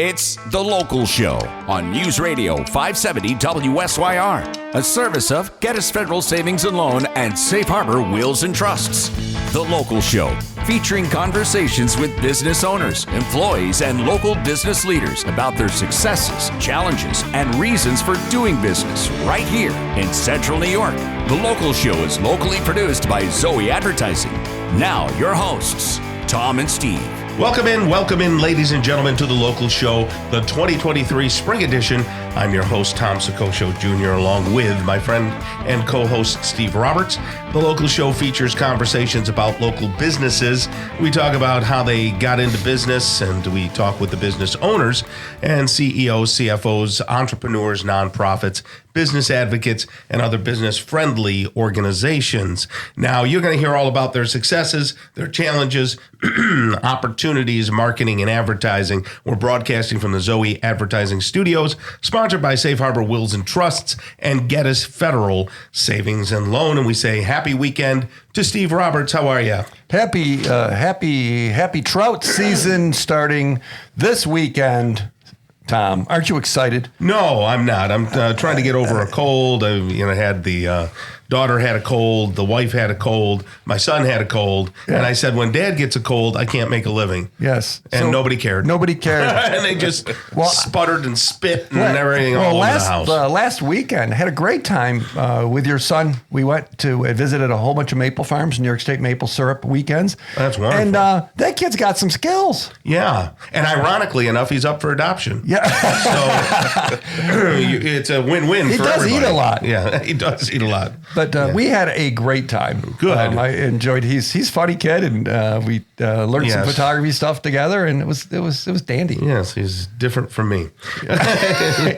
It's The Local Show on News Radio 570 WSYR, a service of Geddes Federal Savings and Loan and Safe Harbor Wills and Trusts. The Local Show, featuring conversations with business owners, employees, and local business leaders about their successes, challenges, and reasons for doing business right here in Central New York. The Local Show is locally produced by Zoey Advertising. Now, your hosts, Tom and Steve. Welcome in, ladies and gentlemen, to The Local Show, the 2023 Spring Edition. I'm your host, Tom Soccocio Jr., along with my friend and co-host, Steve Roberts. The Local Show features conversations about local businesses. We talk about how they got into business, and we talk with the business owners and CEOs, CFOs, entrepreneurs, nonprofits, business advocates, and other business-friendly organizations. Now, you're going to hear all about their successes, their challenges, opportunities, marketing, and advertising. We're broadcasting from the Zoey Advertising Studios, sponsored by Safe Harbor Wills and Trusts and Geddes Federal Savings and Loan. And we say happy weekend to Steve Roberts. How are you? Happy trout season starting this weekend. Tom, aren't you excited? No, I'm not. I'm trying to get over a cold. I had the daughter had a cold, the wife had a cold, my son had a cold, and I said, when Dad gets a cold, I can't make a living. Yes. And so nobody cared. Nobody cared. And they just sputtered and spit and everything all over the house. Last weekend, I had a great time with your son. We went to visited a whole bunch of maple farms, New York State maple syrup weekends. That's wonderful. And that kid's got some skills. Yeah. And ironically enough, he's up for adoption. Yeah. So it's a win-win for everybody. He does eat a lot. Yeah, he does eat a lot. But we had a great time. Good. I enjoyed. He's a funny kid, and we learned some photography stuff together, and it was dandy. Yes, he's different from me.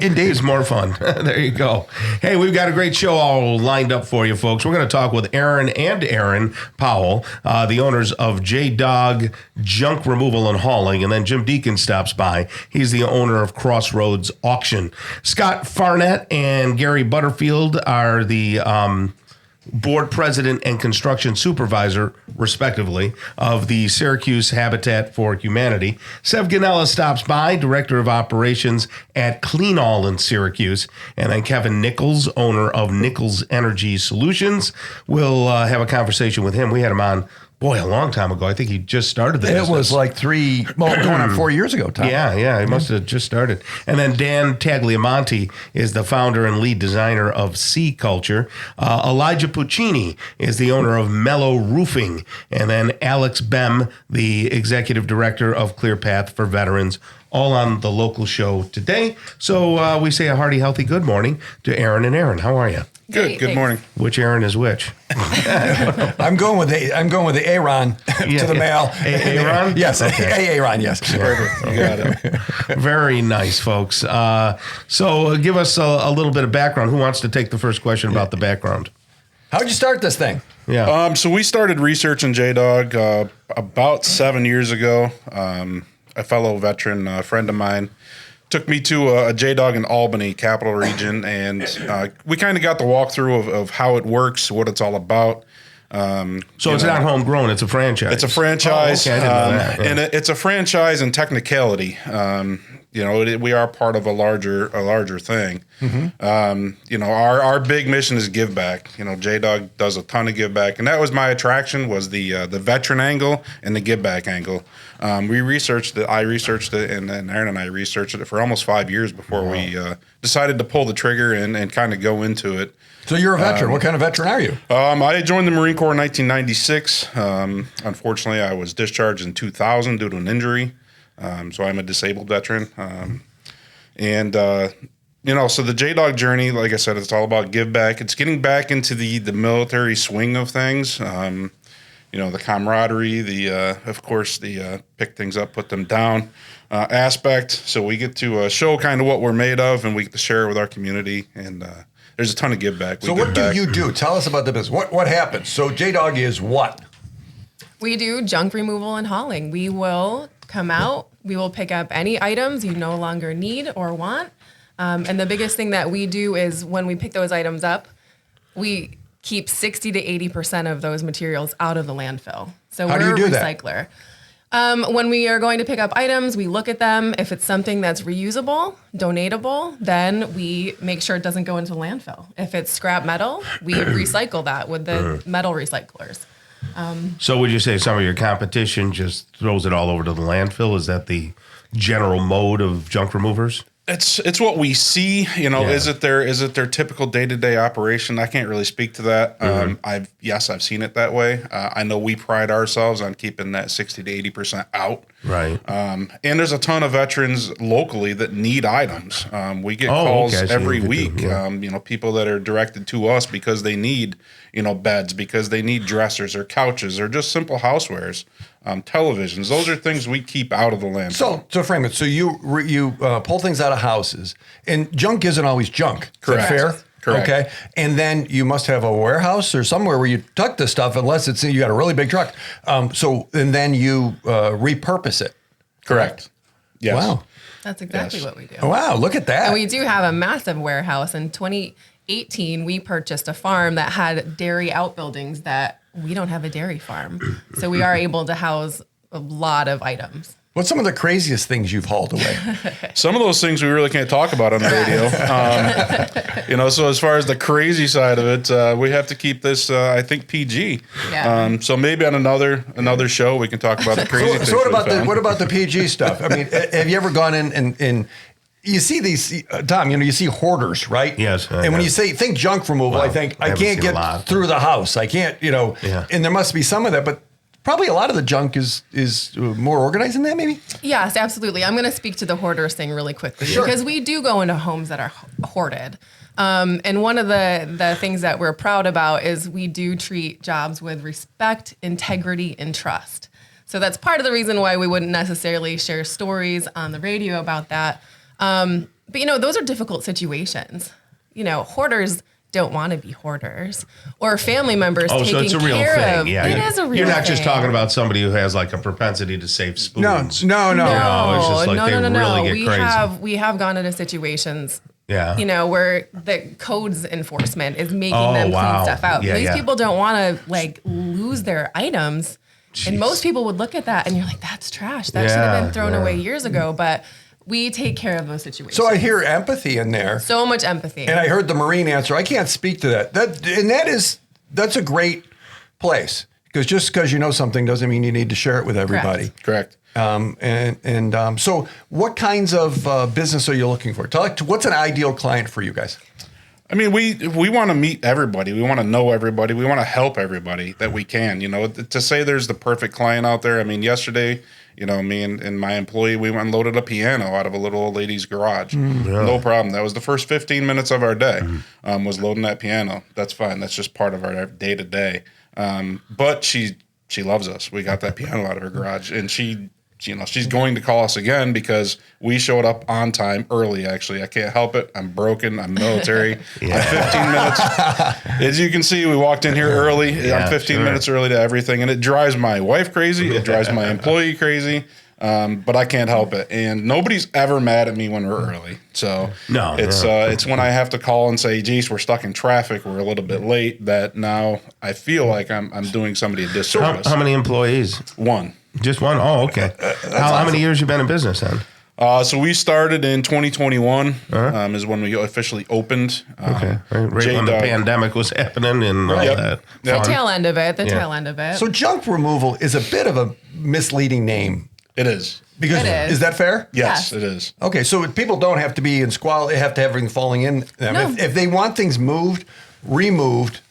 Indeed, he's more fun. There you go. Hey, we've got a great show all lined up for you, folks. We're going to talk with Aaron Powell, the owners of J-Dog Junk Removal and Hauling, and then Jim Deacon stops by. He's the owner of Crossroads Auction. Scott Farnett and Gary Butterfield are the board president and construction supervisor, respectively, of the Syracuse Habitat for Humanity. Sev Ganella stops by, director of operations at Celan-All in Syracuse. And then Kevin Nichols, owner of Nichols Energy Solutions. We'll have a conversation with him. We had him on, a long time ago. I think he just started the business. It was like going on 4 years ago, Tom. Yeah, he must have just started. And then Dan Tagliamonte is the founder and lead designer of Sea Culture. Elijah Puccini is the owner of Mellow Roofing. And then Alex Bem, the executive director of Clear Path for Veterans, all on The Local Show today. So we say a hearty, healthy good morning to Aaron and Aaron. How are you? Good morning. Which Aaron is which? I'm going with the Aaron to the male. Aaron? Yes. Okay. Aaron, yes. Perfect. You got it. Very nice, folks. So give us a little bit of background. Who wants to take the first question about the background? How'd you start this thing? Yeah. So we started researching J-Dog about 7 years ago. A fellow veteran, a friend of mine, took me to a J-Dog in Albany, capital region, and we kind of got the walkthrough of how it works, what it's all about. So it's not homegrown; it's a franchise. It's a franchise, I didn't know that. Yeah. And it's a franchise in technicality. We are part of a larger thing. Mm-hmm. Our big mission is give back. J-Dog does a ton of give back, and that was my attraction, was the veteran angle and the give back angle. We researched it. I researched it, and then Aaron and I researched it for almost 5 years before we decided to pull the trigger and kind of go into it. So you're a veteran. What kind of veteran are you? I joined the Marine Corps in 1996. Unfortunately, I was discharged in 2000 due to an injury. So I'm a disabled veteran. So the J-Dog journey, like I said, it's all about give back. It's getting back into the military swing of things. The camaraderie, of course, the pick things up, put them down aspect. So we get to show kind of what we're made of, and we get to share it with our community. And there's a ton of give back. So what do you do? Tell us about the business. What happens? So J-Dog is what? We do junk removal and hauling. We will come out. We will pick up any items you no longer need or want. And the biggest thing that we do is when we pick those items up, we keep 60 to 80% of those materials out of the landfill. So How we're do you do a recycler. When we are going to pick up items, we look at them. If it's something that's reusable, donatable, then we make sure it doesn't go into landfill. If it's scrap metal, we recycle that with the metal recyclers. So would you say some of your competition just throws it all over to the landfill? Is that the general mode of junk removers? It's what we see, is it their typical day-to-day operation? I can't really speak to that. I've seen it that way. I know we pride ourselves on keeping that 60 to 80% out. Right. And there's a ton of veterans locally that need items. We get calls every week, people that are directed to us because they need, beds, because they need dressers or couches or just simple housewares. Televisions. Those are things we keep out of the landfill. So frame it. So you pull things out of houses, and junk isn't always junk. Correct. Is that fair? Correct. Okay. And then you must have a warehouse or somewhere where you tuck this stuff, unless you got a really big truck. And then you repurpose it. Correct. Yes. Wow. That's exactly what we do. Wow. Look at that. And we do have a massive warehouse. In 2018, we purchased a farm that had dairy outbuildings that we don't have a dairy farm. So we are able to house a lot of items. What's some of the craziest things you've hauled away? Some of those things we really can't talk about on the radio. So as far as the crazy side of it, we have to keep this, I think, PG. Yeah. So maybe on another show we can talk about the crazy things. So what about the PG stuff? I mean, have you ever gone in and you see these, Tom, you see hoarders, right? Yes. And when you think junk removal, I think I can't get through the house. I can't, and there must be some of that, but probably a lot of the junk is more organized than that, maybe? Yes, absolutely. I'm going to speak to the hoarders thing really quickly because we do go into homes that are hoarded. And one of the things that we're proud about is we do treat jobs with respect, integrity, and trust. So that's part of the reason why we wouldn't necessarily share stories on the radio about that. But those are difficult situations. Hoarders don't want to be hoarders, or family members taking care of. So it's a real thing. Yeah, it is a real thing. You're not just talking about somebody who has like a propensity to save spoons. No. It's just like they really get crazy. We have gone into situations, yeah, where the codes enforcement is making them clean stuff out. Yeah, These people don't want to lose their items. Jeez. And most people would look at that and you're like, that's trash. That should have been thrown away years ago. But we take care of those situations. So I hear empathy in there. So much empathy. And I heard the Marine answer. I can't speak to that. That's a great place, because just because you know something doesn't mean you need to share it with everybody. Correct. So what kinds of business are you looking for? What's an ideal client for you guys? I mean, we want to meet everybody. We want to know everybody. We want to help everybody that we can. To say there's the perfect client out there. I mean, yesterday, me and my employee, we went and loaded a piano out of a little old lady's garage. No problem. That was the first 15 minutes of our day, was loading that piano. That's fine. That's just part of our day to day. But she loves us. We got that piano out of her garage, and she's going to call us again because we showed up on time early. Actually, I can't help it. I'm broken. I'm military. I'm 15 minutes. As you can see, we walked in here early. I'm 15 minutes early to everything, and it drives my wife crazy. It drives my employee crazy. But I can't help it. And nobody's ever mad at me when we're early. So it's when I have to call and say, geez, we're stuck in traffic, we're a little bit late, that now I feel like I'm doing somebody a disservice. How many employees? One. Just one? Oh, okay. How many years you been in business then? So we started in 2021 is when we officially opened. Okay. Right when the pandemic was happening and all that. The tail end of it. So junk removal is a bit of a misleading name. It is. Because is that fair? Yes, it is. Okay, so people don't have to be in squalor. They have to have everything falling in them. No. If they want things moved, removed,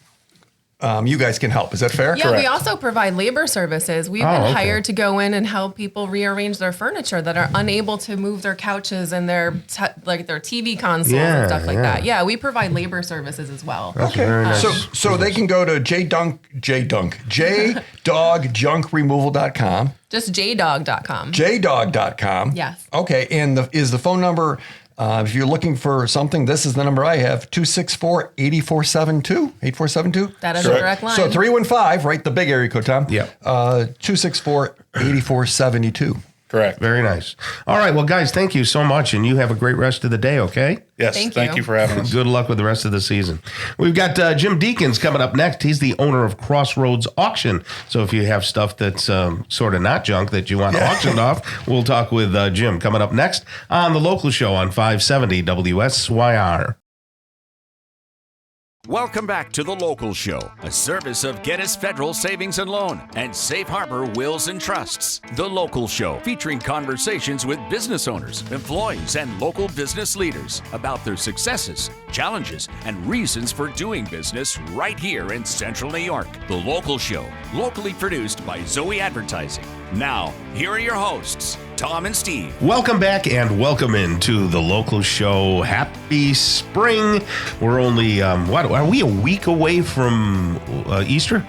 you guys can help. Is that fair? Yeah, Correct. we also provide labor services. We've been hired to go in and help people rearrange their furniture that are unable to move their couches and their their TV consoles and stuff like that. Yeah, we provide labor services as well. Okay. So they can go to jdogjunkremoval.com. Just jdog.com. jdog.com. Yes. Okay, and is the phone number, if you're looking for something, this is the number I have, 264-8472. 8472? That is a direct line. So 315, right? The big area code, Tom? Yeah. 264-8472. Correct. Very nice. All right. Well, guys, thank you so much. And you have a great rest of the day, okay? Yes. Thank you for having us. Good luck with the rest of the season. We've got Jim Deacons coming up next. He's the owner of Crossroads Auction. So if you have stuff that's sort of not junk that you want auctioned off, we'll talk with Jim coming up next on The Local Show on 570 WSYR. Welcome back to The Local Show, a service of Geddes Federal Savings and Loan and Safe Harbor Wills and Trusts. The Local Show, featuring conversations with business owners, employees, and local business leaders about their successes, challenges, and reasons for doing business right here in Central New York. The Local Show, locally produced by Zoey Advertising. Now, here are your hosts, Tom and Steve. Welcome back and welcome into The Local Show. Happy spring. We're only, are we a week away from Easter?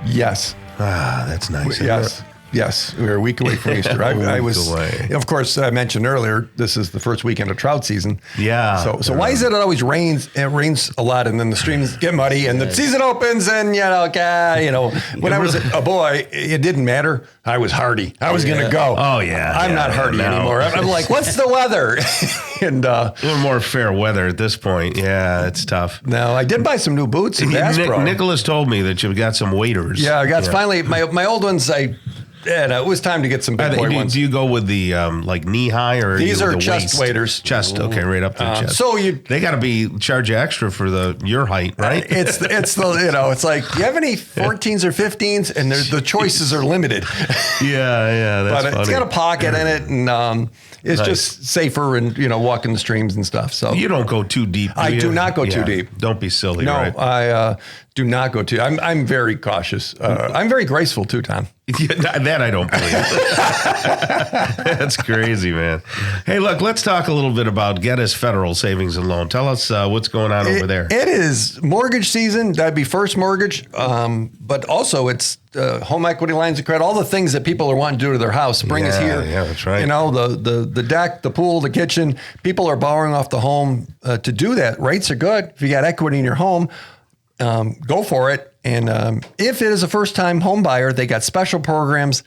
Yes. That's nice. Yes, we're a week away from Easter. I was, of course, I mentioned earlier, this is the first weekend of trout season. Yeah. So why is it always rains? It rains a lot, and then the streams get muddy, and the season opens, and when I was a boy, it didn't matter. I was hardy. I was going to go. Oh yeah. I'm not hardy anymore. I'm like, what's the weather? And a little more fair weather at this point. Yeah, it's tough. No, I did buy some new boots. Nicholas told me that you've got some waders. Yeah, I got finally my old ones. It was time to get some big boy ones. Do you go with the like knee high or these are the chest waders? Chest, okay, right up to the chest. So they got to be charge you extra for your height, right? It's the it's like, do you have any 14s or 15s? And the choices are limited. Yeah, that's but funny. It's got a pocket in it, and it's Nice. just safer and walking the streams and stuff. So you don't go too deep. I do not go too deep. Don't be silly. No, right? I do not go too. I'm very cautious. I'm very graceful too, Tom. That I don't believe. That's crazy, man. Hey, look, let's talk a little bit about Geddes Federal Savings and Loan. Tell us what's going on over there. It is mortgage season. That'd be first mortgage, but also it's home equity lines of credit. All the things that people are wanting to do to their house. Spring is here. Yeah, that's right. The deck, the pool, the kitchen. People are borrowing off the home to do that. Rates are good. If you got equity in your home, go for it. And if it is a first-time home buyer, they got special programs.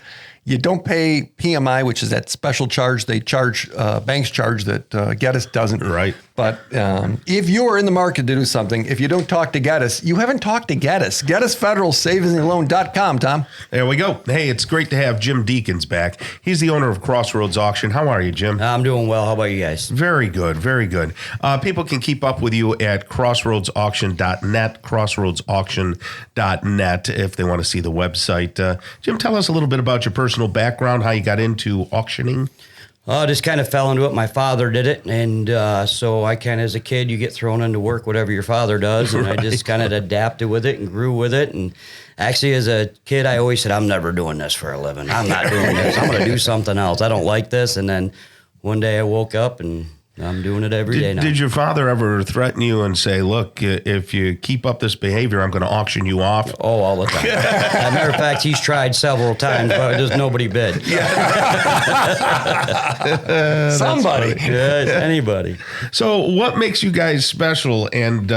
You don't pay PMI, which is that special charge they charge, banks charge that Geddes doesn't. Right. But if you are in the market to do something, if you don't talk to Geddes, you haven't talked to Geddes. GeddesFederalSavingsandLoan.com, Tom. There we go. Hey, it's great to have Jim Deacons back. He's the owner of Crossroads Auction. How are you, Jim? I'm doing well. How about you guys? Very good, very good. People can keep up with you at crossroadsauction.net, crossroadsauction.net if they want to see the website. Jim, tell us a little bit about your personal background, how you got into auctioning. Just kind of fell into it. My father did it. And so I kind of, as a kid, you get thrown into work, whatever your father does. And I just kind of adapted with it and grew with it. And actually, as a kid, I always said, I'm never doing this for a living. I'm not doing this. I'm going to do something else. I don't like this. And then one day I woke up and I'm doing it every day now. Did your father ever threaten you and say, look, if you keep up this behavior, I'm going to auction you off? Oh, all the time. As a matter of fact, he's tried several times, but just nobody bid. Somebody. Yes, anybody. So what makes you guys special? And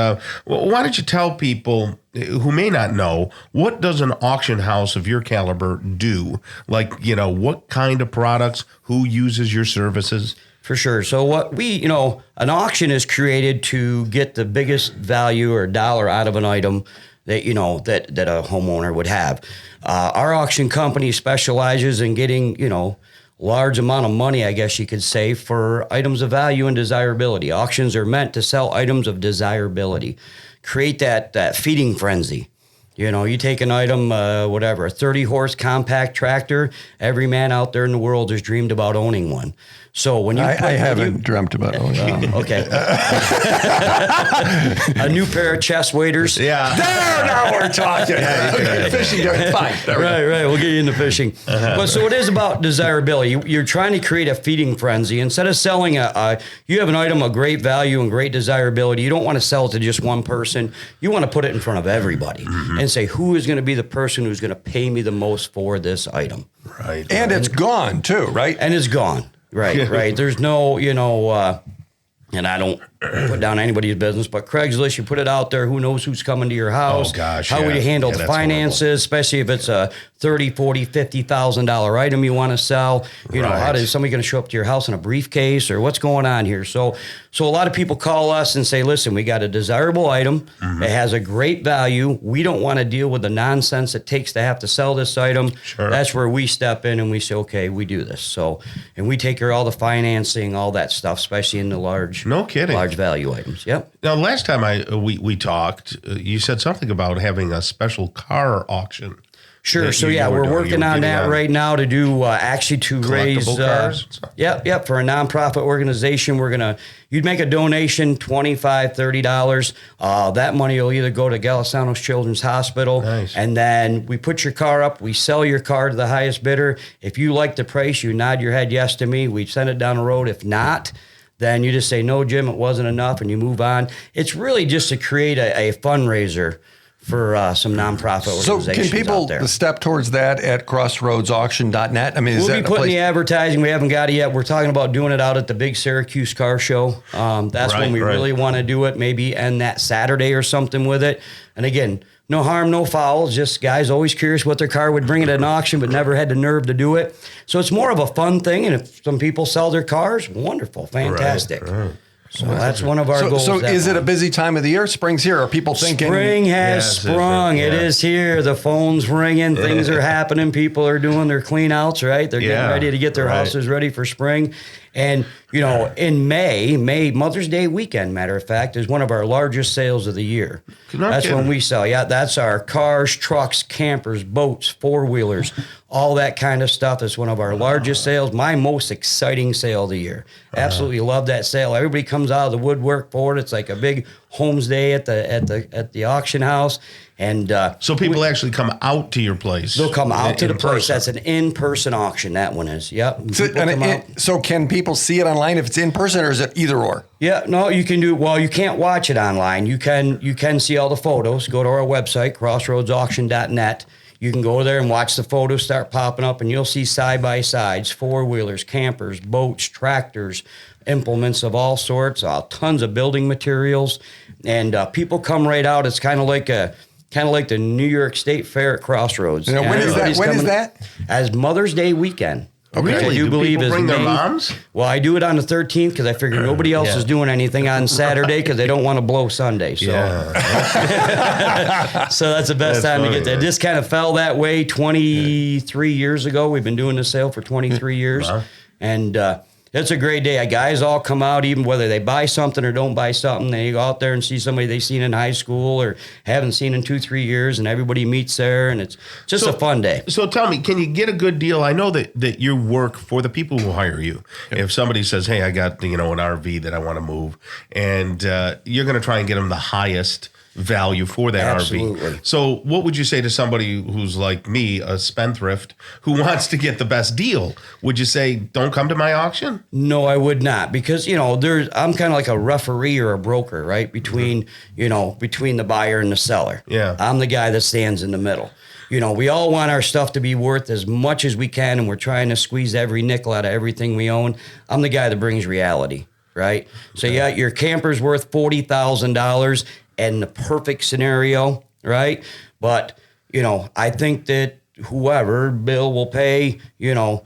why don't you tell people who may not know, what does an auction house of your caliber do? Like, what kind of products, who uses your services? For sure. So what an auction is created to get the biggest value or dollar out of an item that, that a homeowner would have. Our auction company specializes in getting, large amount of money, I guess you could say, for items of value and desirability. Auctions are meant to sell items of desirability, create that feeding frenzy. You take an item, a 30-horse compact tractor, every man out there in the world has dreamed about owning one. So when I haven't dreamt about owning one. Okay. A new pair of chest waders. Yeah. There, now we're talking. Fishing, fine. Right. We'll get you into fishing. But so it is about desirability. You're trying to create a feeding frenzy. Instead of selling you have an item of great value and great desirability, you don't want to sell it to just one person. You want to put it in front of everybody and say, who is going to be the person who's going to pay me the most for this item? Right. And it's gone too, right? And it's gone. Right. There's no, and I don't put down anybody's business, but Craigslist, you put it out there, who knows who's coming to your house. Oh, gosh, how would you handle the that's finances, horrible. especially if it's a $30,000, $40,000, $50,000 item you want to sell. You know, how is somebody going to show up to your house in a briefcase, or what's going on here? So a lot of people call us and say, listen, we got a desirable item. It has a great value. We don't want to deal with the nonsense it takes to have to sell this item. Sure. That's where we step in and we say, okay, we do this. So, and we take care of all the financing, all that stuff, especially in the large value items. Yep. Now, last time we talked, you said something about having a special car auction. Sure. So we're working on that right now to do actually to raise cars. Yep. For a nonprofit organization, you'd make a donation, $25, $30. That money will either go to Galasanos Children's Hospital, and then we put your car up. We sell your car to the highest bidder. If you like the price, you nod your head yes to me. We send it down the road. If not, then you just say, no, Jim, it wasn't enough, and you move on. It's really just to create a fundraiser for some nonprofit organizations. So can people out there step towards that at crossroadsauction.net? I mean, we'll be putting the advertising. We haven't got it yet. We're talking about doing it out at the big Syracuse car show. That's when we really want to do it. Maybe end that Saturday or something with it. And again, no harm, no foul. Just guys always curious what their car would bring at an auction, but never had the nerve to do it. So it's more of a fun thing. And if some people sell their cars, wonderful, fantastic. Right. So that's one of our goals. So is it a busy time of the year? Spring's here. Are people thinking? Spring has sprung. It is here. The phone's ringing. Things are happening. People are doing their clean outs, right? They're getting ready to get their houses ready for spring. And, you know, in May, Mother's Day weekend, matter of fact, is one of our largest sales of the year. That's when we sell. Yeah, that's our cars, trucks, campers, boats, four-wheelers, all that kind of stuff. Is one of our largest sales, my most exciting sale of the year. Absolutely love that sale. Everybody comes out of the woodwork for it. It's like a big Homes Day at the auction house. And so people actually come out to your place. They'll come out to the place. That's an in-person auction. That one is. Yep. So can people see it online if it's in person, or is it either or? Yeah, no, you can do. Well, you can't watch it online. You can see all the photos. Go to our website, crossroadsauction.net. You can go there and watch the photos start popping up, and you'll see side-by-sides, four-wheelers, campers, boats, tractors, implements of all sorts, tons of building materials, and people come right out. It's kind of like the New York State Fair at Crossroads. Now, when is that? When is that? As Mother's Day weekend. Okay. Really? I do believe people bring their moms? Well, I do it on the 13th because I figure nobody else is doing anything on Saturday because they don't want to blow Sunday. So, so that's the best time to get there. It just kind of fell that way 23 years ago. We've been doing the sale for 23 years. And it's a great day. Guys all come out, even whether they buy something or don't buy something. They go out there and see somebody they've seen in high school or haven't seen in 2-3 years, and everybody meets there, and it's just a fun day. So tell me, can you get a good deal? I know that you work for the people who hire you. Yep. If somebody says, hey, I got an RV that I want to move, and you're going to try and get them the highest value for that RV. So what would you say to somebody who's like me, a spendthrift, who wants to get the best deal? Would you say, don't come to my auction? No, I would not, because, I'm kind of like a referee or a broker, right? Between the buyer and the seller. Yeah. I'm the guy that stands in the middle. We all want our stuff to be worth as much as we can, and we're trying to squeeze every nickel out of everything we own. I'm the guy that brings reality, right? So your camper's worth $40,000 in the perfect scenario, right? But, I think that whoever Bill will pay, he'll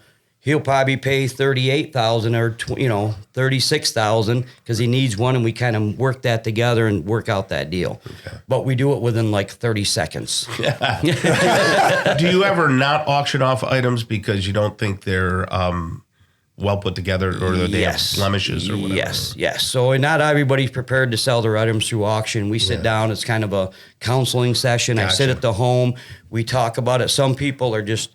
probably pay $38,000 or $36,000 because he needs one, and we kind of work that together and work out that deal. Okay. But we do it within like 30 seconds. Do you ever not auction off items because you don't think they're well put together, or they have blemishes or whatever? Yes. So not everybody's prepared to sell their items through auction. We sit down. It's kind of a counseling session. Gotcha. I sit at the home. We talk about it. Some people are just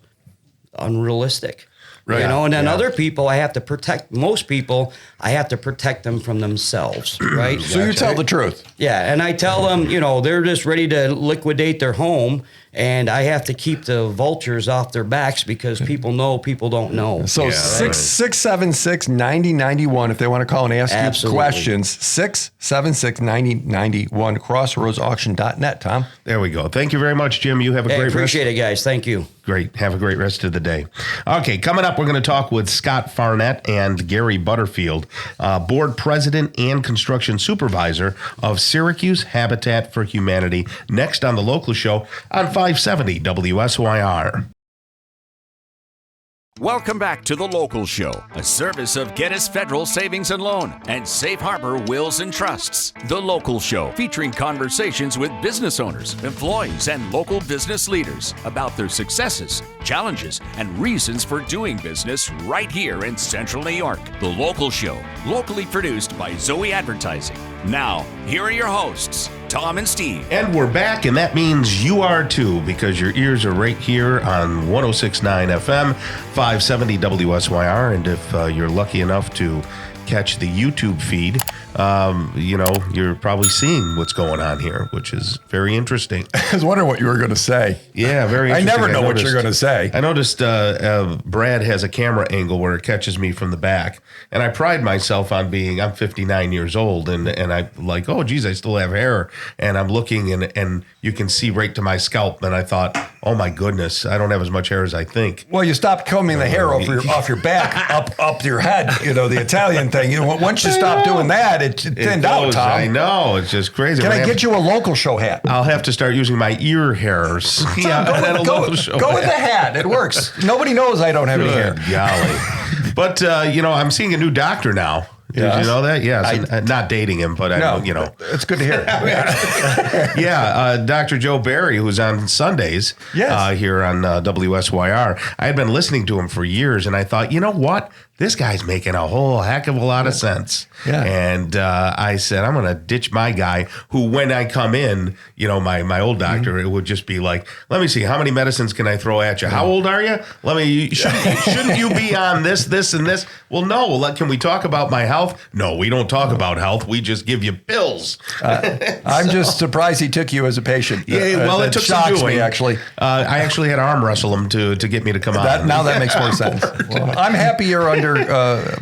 unrealistic. Right. And then other people, I have to protect. Most people, I have to protect them from themselves, right? So you tell the truth. Yeah, and I tell them, they're just ready to liquidate their home, and I have to keep the vultures off their backs because people know people don't know. So 676-9091 if they want to call and ask you questions. 676-9091, crossroadsauction.net, Tom. There we go. Thank you very much, Jim. You have a great appreciate it, guys. Thank you. Great. Have a great rest of the day. Okay, coming up, we're going to talk with Scott Farnett and Gary Butterfield, board president and construction supervisor of Syracuse Habitat for Humanity, next on The Local Show on 570 WSYR. Welcome back to The Local Show, a service of Gettys Federal Savings and Loan and Safe Harbor Wills and Trusts. The Local Show, featuring conversations with business owners, employees, and local business leaders about their successes, challenges, and reasons for doing business right here in Central New York. The Local Show, locally produced by Zoey Advertising. Now, here are your hosts, Tom and Steve. And we're back, and that means you are too, because your ears are right here on 106.9 FM, 570 WSYR. And if you're lucky enough to catch the YouTube feed, you're probably seeing what's going on here, which is very interesting. I was wondering what you were going to say. Yeah, very interesting. I never know what you're going to say. I noticed Brad has a camera angle where it catches me from the back. And I pride myself on I'm 59 years old, and I'm like, oh, geez, I still have hair. And I'm looking, and you can see right to my scalp. And I thought, oh, my goodness, I don't have as much hair as I think. Well, you stopped combing the hair off your back, up your head, the Italian thing. Once you stop doing that, it thinned out, Tom. I know. It's just crazy. Can I get you a Local Show hat? I'll have to start using my ear hairs. Go with the hat. It works. Nobody knows I don't have any hair. Golly. But, I'm seeing a new doctor now. Did you know that? Yes. Not dating him, but It's good to hear. Dr. Joe Barry, who's on Sundays here on WSYR. I had been listening to him for years, and I thought, you know what? This guy's making a whole heck of a lot of sense. Yeah. And I said, I'm going to ditch my guy who, when I come in, my old doctor, it would just be like, let me see, how many medicines can I throw at you? How old are you? Shouldn't you be on this, and this? Well, no. Can we talk about my health? No, we don't talk about health. We just give you pills. I'm just surprised he took you as a patient. It took some doing. Me, actually. I actually had to arm wrestle him to get me to come on. Now that makes more sense. Well, I'm happy you're under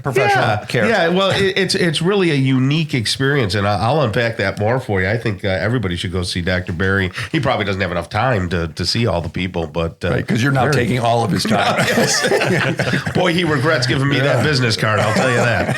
professional care. Yeah, well, it's really a unique experience, and I'll unpack that more for you. I think everybody should go see Dr. Barry. He probably doesn't have enough time to see all the people, but because you're now taking all of his time. Boy, he regrets giving me that business card. I'll tell you that.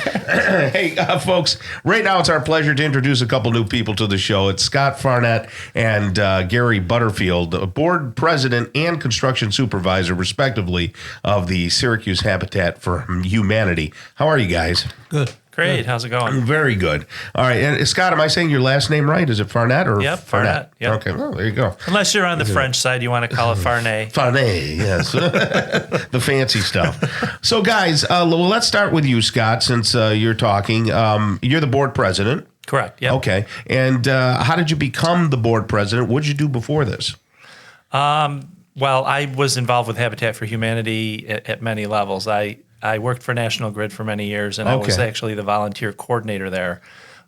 Hey, folks, right now it's our pleasure to introduce a couple new people to the show. It's Scott Farnett and Gary Butterfield, board president and construction supervisor, respectively, of the Syracuse Habitat for Humanity. How are you guys? Good. Great. How's it going? Very good. All right. And Scott, am I saying your last name right? Is it Farnett or Yep, Farnett. Yep. Okay. Well, there you go. Unless you're on the French side, you want to call it Farnett. Farnett, yes. The fancy stuff. So, guys, let's start with you, Scott, since you're talking. You're the board president. Correct. Yeah. Okay. And how did you become the board president? What did you do before this? Well, I was involved with Habitat for Humanity at many levels. I worked for National Grid for many years, and I was actually the volunteer coordinator there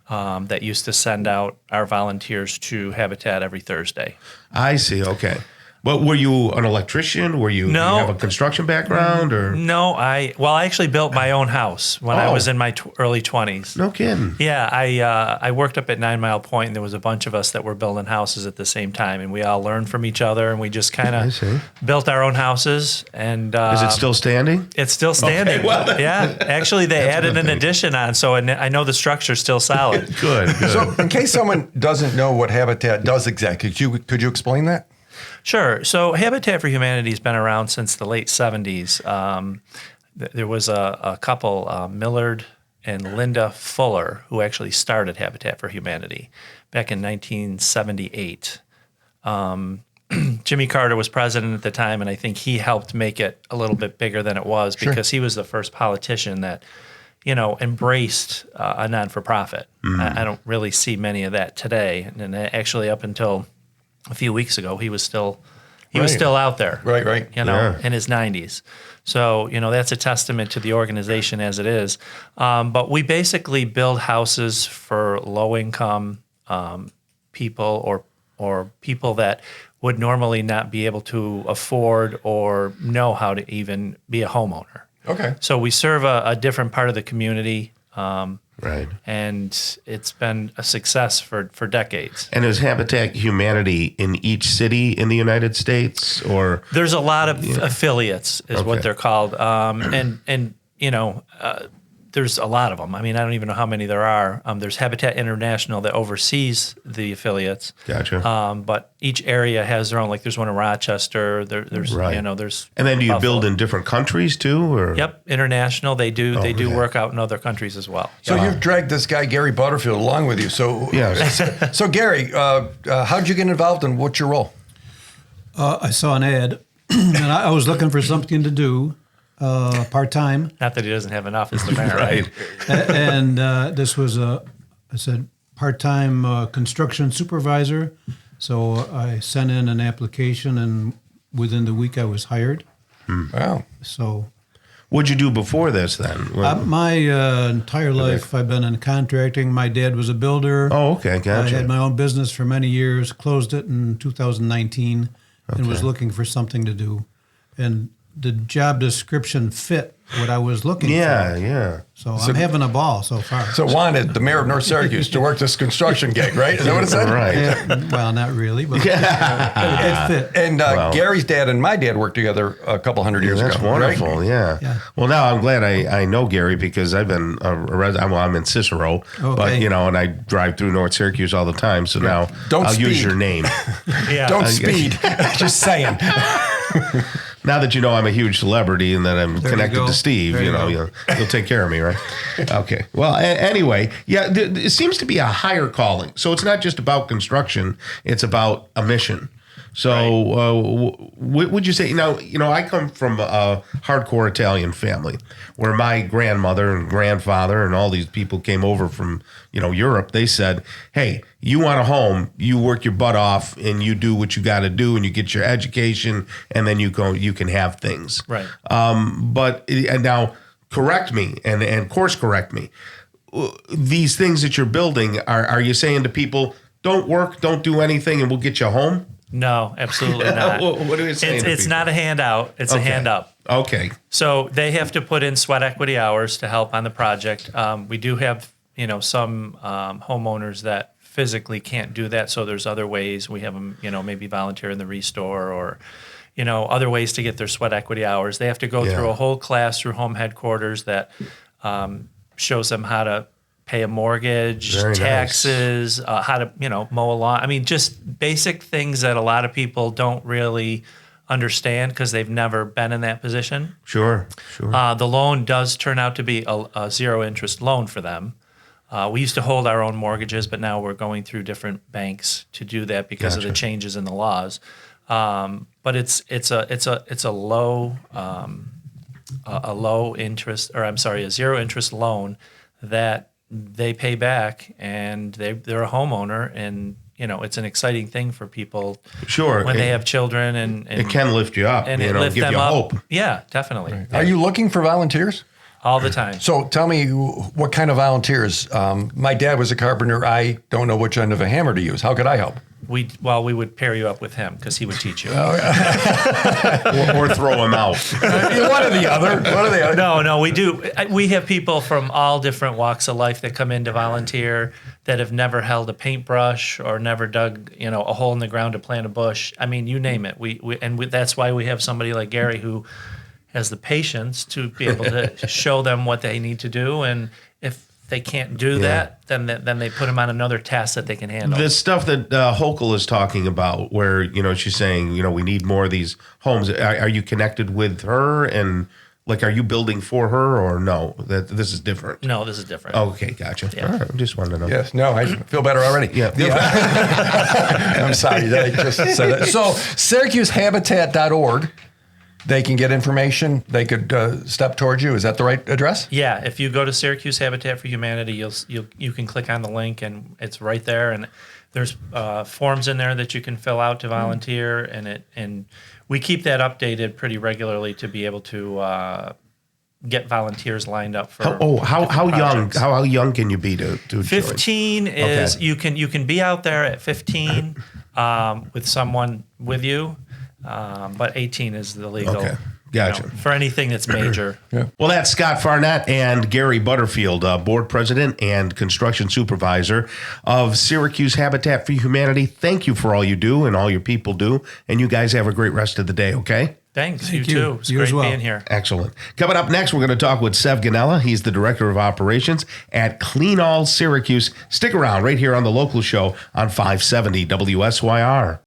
that used to send out our volunteers to Habitat every Thursday. I see. Okay. But were you an electrician? Do you have a construction background? Or No, I actually built my own house when I was in my early 20s. No kidding. Yeah, I worked up at 9 Mile Point, and there was a bunch of us that were building houses at the same time, and we all learned from each other, and we just kind of built our own houses. And is it still standing? It's still standing. Okay, yeah, actually, they added an addition on, so I know the structure's still solid. Good. So, in case someone doesn't know what Habitat does exactly, could you explain that? Sure. So Habitat for Humanity has been around since the late 70s. There was a couple, Millard and Linda Fuller, who actually started Habitat for Humanity back in 1978. Jimmy Carter was president at the time, and I think he helped make it a little bit bigger than it was because he was the first politician that, embraced a non-for-profit. I don't really see many of that today. And actually up until a few weeks ago, he was still out there. Right. In his 90s. So, that's a testament to the organization as it is. But we basically build houses for low-income people or people that would normally not be able to afford or know how to even be a homeowner. Okay. So we serve a different part of the community. Right. And it's been a success for decades. And is Habitat Humanity in each city in the United States, or There's a lot of affiliates, is Okay. what they're called, and there's a lot of them. I mean, I don't even know how many there are. There's Habitat International that oversees the affiliates. Gotcha. But each area has their own. Like there's one in Rochester. There's Right. there's. and then do you Buffalo. build in different countries too, or Yep, international. They do okay. work out in other countries as well. So you've dragged this guy Gary Butterfield along with you. So Yes. So Gary, how'd you get involved and what's your role? I saw an ad, and I was looking for something to do part time. Not that he doesn't have enough as the mayor, right? And this was I said part time construction supervisor. So I sent in an application, and within the week I was hired. Wow. So what'd you do before this then? my entire life I've been in contracting. My dad was a builder. Oh, okay, I gotcha. had my own business for many years, closed it in 2019, and was looking for something to do. And the job description fit what I was looking Yeah, for. yeah. So I'm having a ball so far. So wanted the mayor of North Syracuse to work this construction gig, right? Is that what it said? Right. Yeah, well, not really, but it fit. And Gary's dad and my dad worked together a couple hundred years That's ago. wonderful. Right? Yeah. Well, now I'm glad I know Gary because I've been a resident. Well, I'm in Cicero, but Okay. and I drive through North Syracuse all the time. So now Don't I'll use speed. your name. Yeah. Don't speed. Just saying. Now that you know I'm a huge celebrity and that I'm There you connected go. to Steve, There you go. you'll take care of me, right? Okay. Well, anyway, yeah, it seems to be a higher calling. So it's not just about construction; it's about a mission. So, what would you say? I come from a hardcore Italian family, where my grandmother and grandfather and all these people came over from Europe. They said, "Hey, you want a home? You work your butt off and you do what you got to do, and you get your education, and then you can have things." Right. And now, correct me and course correct me. These things that you're building, are you saying to people, "Don't work, don't do anything, and we'll get you a home"? No, absolutely not. What are you saying? It's not a handout. It's a hand up. Okay. So they have to put in sweat equity hours to help on the project. We do have, some homeowners that physically can't do that. So there's other ways. We have them, maybe volunteer in the restore or, other ways to get their sweat equity hours. They have to go Yeah. through a whole class through home headquarters that shows them how to pay a mortgage, Very nice. taxes, how to, mow a lawn. I mean, just basic things that a lot of people don't really understand because they've never been in that position. Sure. The loan does turn out to be a zero interest loan for them. We used to hold our own mortgages, but now we're going through different banks to do that because of the Gotcha. changes in the laws. But it's a low interest, or I'm sorry, a zero interest loan that they pay back, and they're a homeowner, and it's an exciting thing for people. Sure. When they have children, and It can lift you up, and it lift give them you up. hope. Yeah, definitely. Are you looking for volunteers? All the time. So tell me what kind of volunteers. My dad was a carpenter. I don't know which end of a hammer to use. How could I help? We would pair you up with him because he would teach you. or throw him out. One or the other. No, we do. We have people from all different walks of life that come in to volunteer that have never held a paintbrush or never dug, a hole in the ground to plant a bush. I mean, you name it. That's why we have somebody like Gary who has the patience to be able to show them what they need to do, and if they can't do that, then they put them on another task that they can handle. The stuff that Hochul is talking about, where she's saying, we need more of these homes. Are you connected with her, and are you building for her, or no? That this is different. No, this is different. Okay, gotcha. Yeah. All right, just wanted to know. Yes. No, I feel better already. Yeah. I'm sorry that I just said that. So SyracuseHabitat.org. They can get information. They could step towards you. Is that the right address? Yeah, if you go to Syracuse Habitat for Humanity, you can click on the link, and it's right there. And there's forms in there that you can fill out to volunteer, and we keep that updated pretty regularly to be able to get volunteers lined up for. How young can you be to join? 15 is Okay. you can be out there at 15. with someone with you, but 18 is the legal. Okay. Gotcha. For anything that's major. Well, that's Scott Farnett and Gary Butterfield, board president and construction supervisor of Syracuse Habitat for Humanity. Thank you for all you do and all your people do. And you guys have a great rest of the day, okay? Thanks. Thank you you. too. It's You great as well. being here. Excellent. Coming up next, we're going to talk with Sev Ganella. He's the director of operations at Celan-All Syracuse. Stick around right here on the local show on 570 WSYR.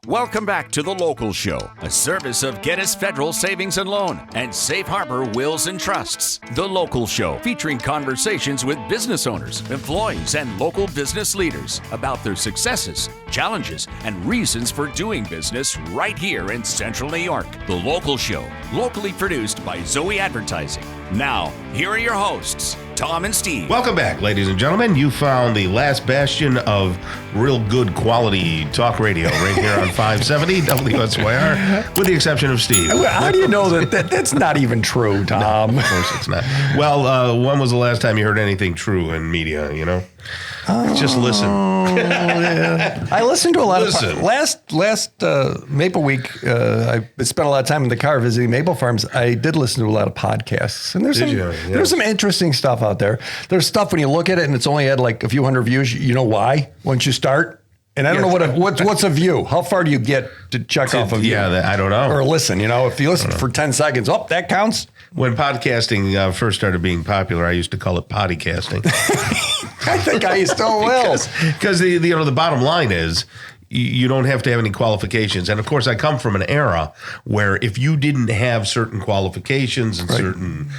Welcome back to The Local Show, a service of Gettys Federal Savings and Loan and Safe Harbor Wills and Trusts. The Local Show, featuring conversations with business owners, employees, and local business leaders about their successes, challenges, and reasons for doing business right here in Central New York. The Local Show, locally produced by Zoey Advertising. Now, here are your hosts, Tom and Steve. Welcome back, ladies and gentlemen. You found the last bastion of real good quality talk radio right here on 570 WSYR, with the exception of Steve. How do you know that's not even true, Tom? Of course it's not. Well, when was the last time you heard anything true in media, you know? Just listen. Yeah. I listened to a lot of last Maple Week. I spent a lot of time in the car visiting Maple Farms. I did listen to a lot of podcasts, and there's some interesting stuff out there. There's stuff when you look at it and it's only had like a few hundred views. You know why? Once you start. And I don't know what's a view. How far do you get to check off a view? Yeah, I don't know. Or listen, if you listen for 10 seconds, that counts. When podcasting first started being popular, I used to call it pottycasting. I think I still will. Because the bottom line is, you don't have to have any qualifications. And of course, I come from an era where if you didn't have certain qualifications and certain,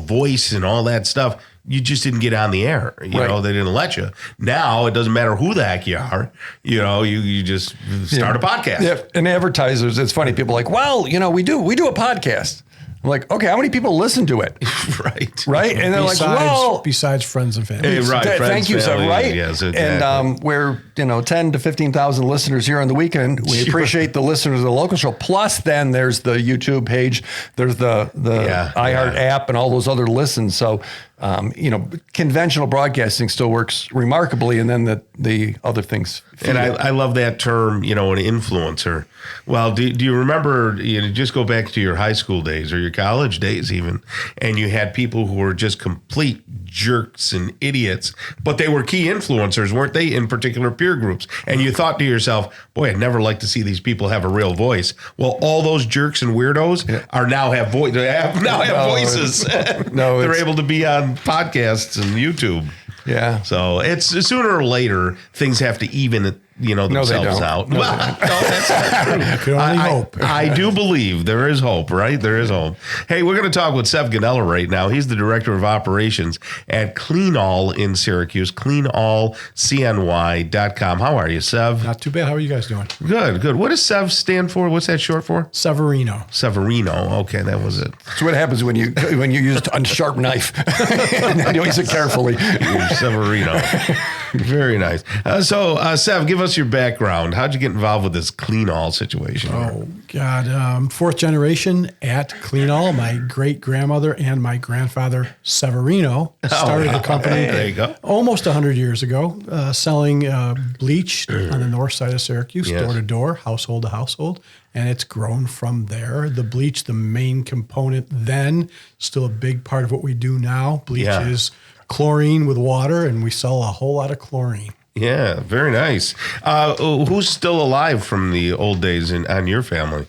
voice and all that stuff, you just didn't get on the air. You know, they didn't let you. Now it doesn't matter who the heck you are. You just start a podcast. Yeah, and advertisers, it's funny. People are like, well, we do a podcast. I'm like, okay, how many people listen to it? Right. And they're like, well, besides friends and family. Hey, right. Thank you, sir. Right. Yes, exactly. And we're 10 to 15,000 listeners here on the weekend. We appreciate the listeners of the local show. Plus, then there's the YouTube page. There's the iHeart app and all those other listens. So, conventional broadcasting still works remarkably, and then the other things. And I love that term, an influencer. Well, do you remember, just go back to your high school days or your college days even, and you had people who were just complete jerks and idiots, but they were key influencers, weren't they, in particular peer groups? And you thought to yourself, boy, I'd never like to see these people have a real voice. Well, all those jerks and weirdos have voices. They're able to be on podcasts and YouTube. Yeah. So it's sooner or later things have to even themselves out. Well, that's not true. I can only hope. I do believe there is hope, right? There is hope. Hey, we're going to talk with Sev Ganella right now. He's the director of operations at Celan-All in Syracuse, CleanAllCNY.com. How are you, Sev? Not too bad. How are you guys doing? Good. What does Sev stand for? What's that short for? Severino. Okay, that was it. That's what happens when you use a sharp knife. And you use it carefully. Severino. Very nice. So, Sev, give us your background. How'd you get involved with this Celan-All situation? Oh, God. Fourth generation at Celan-All. My great-grandmother and my grandfather, Severino, started the company there you go. almost 100 years ago, selling bleach on the north side of Syracuse, door to door, household to household. And it's grown from there. The bleach, the main component then, still a big part of what we do now. Bleach is chlorine with water, and we sell a whole lot of chlorine. Yeah, very nice. Who's still alive from the old days on your family?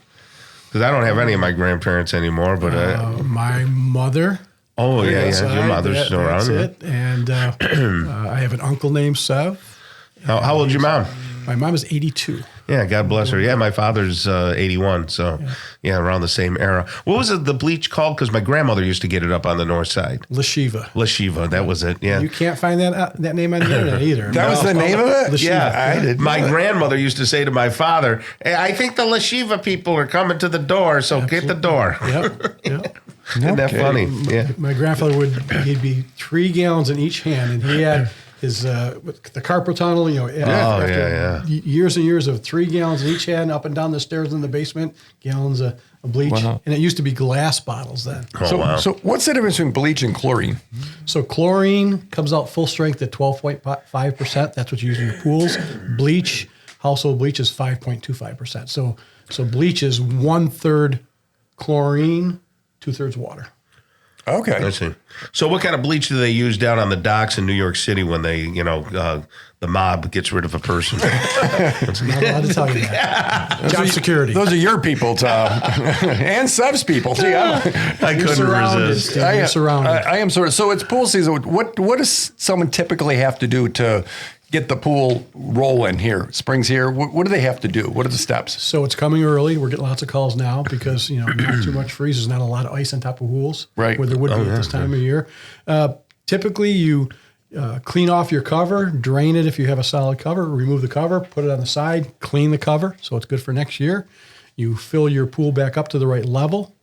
Because I don't have any of my grandparents anymore, but my mother. Oh yeah, your mother's still around. That's it. And I have an uncle named Sev. How old's your mom? My mom is 82. Yeah, God bless her. Yeah, my father's 81, so around the same era. What was the bleach called? Because my grandmother used to get it up on the north side. Lashiva, that was it. Yeah, you can't find that name on the internet either. That was the name of it? Lashiva. Yeah, I did. My grandmother used to say to my father, "Hey, I think the Lashiva people are coming to the door, so get the door." Yep. Isn't that funny? Yeah. My grandfather he'd be 3 gallons in each hand, and he had the carpal tunnel, after years and years of 3 gallons in each hand, up and down the stairs in the basement, gallons of bleach. Wow. And it used to be glass bottles then. So what's the difference between bleach and chlorine? So chlorine comes out full strength at 12.5%. That's what you use in your pools. Bleach, household bleach, is 5.25%. So bleach is 1/3 chlorine, 2/3 water. Okay. I see. So what kind of bleach do they use down on the docks in New York City when they, the mob gets rid of a person? Not allowed to tell you that. Job security. Those are your people, Tom. And Seb's people. Gee, I couldn't resist. You're surrounded. I am sort of. So it's pool season. What does someone typically have to do to get the pool rolling here? Spring's here. What do they have to do? What are the steps? So it's coming early. We're getting lots of calls now because, not too much freeze. There's not a lot of ice on top of pools. Right. Where there would be at this time of year. Typically, you clean off your cover, drain it if you have a solid cover, remove the cover, put it on the side, clean the cover so it's good for next year. You fill your pool back up to the right level.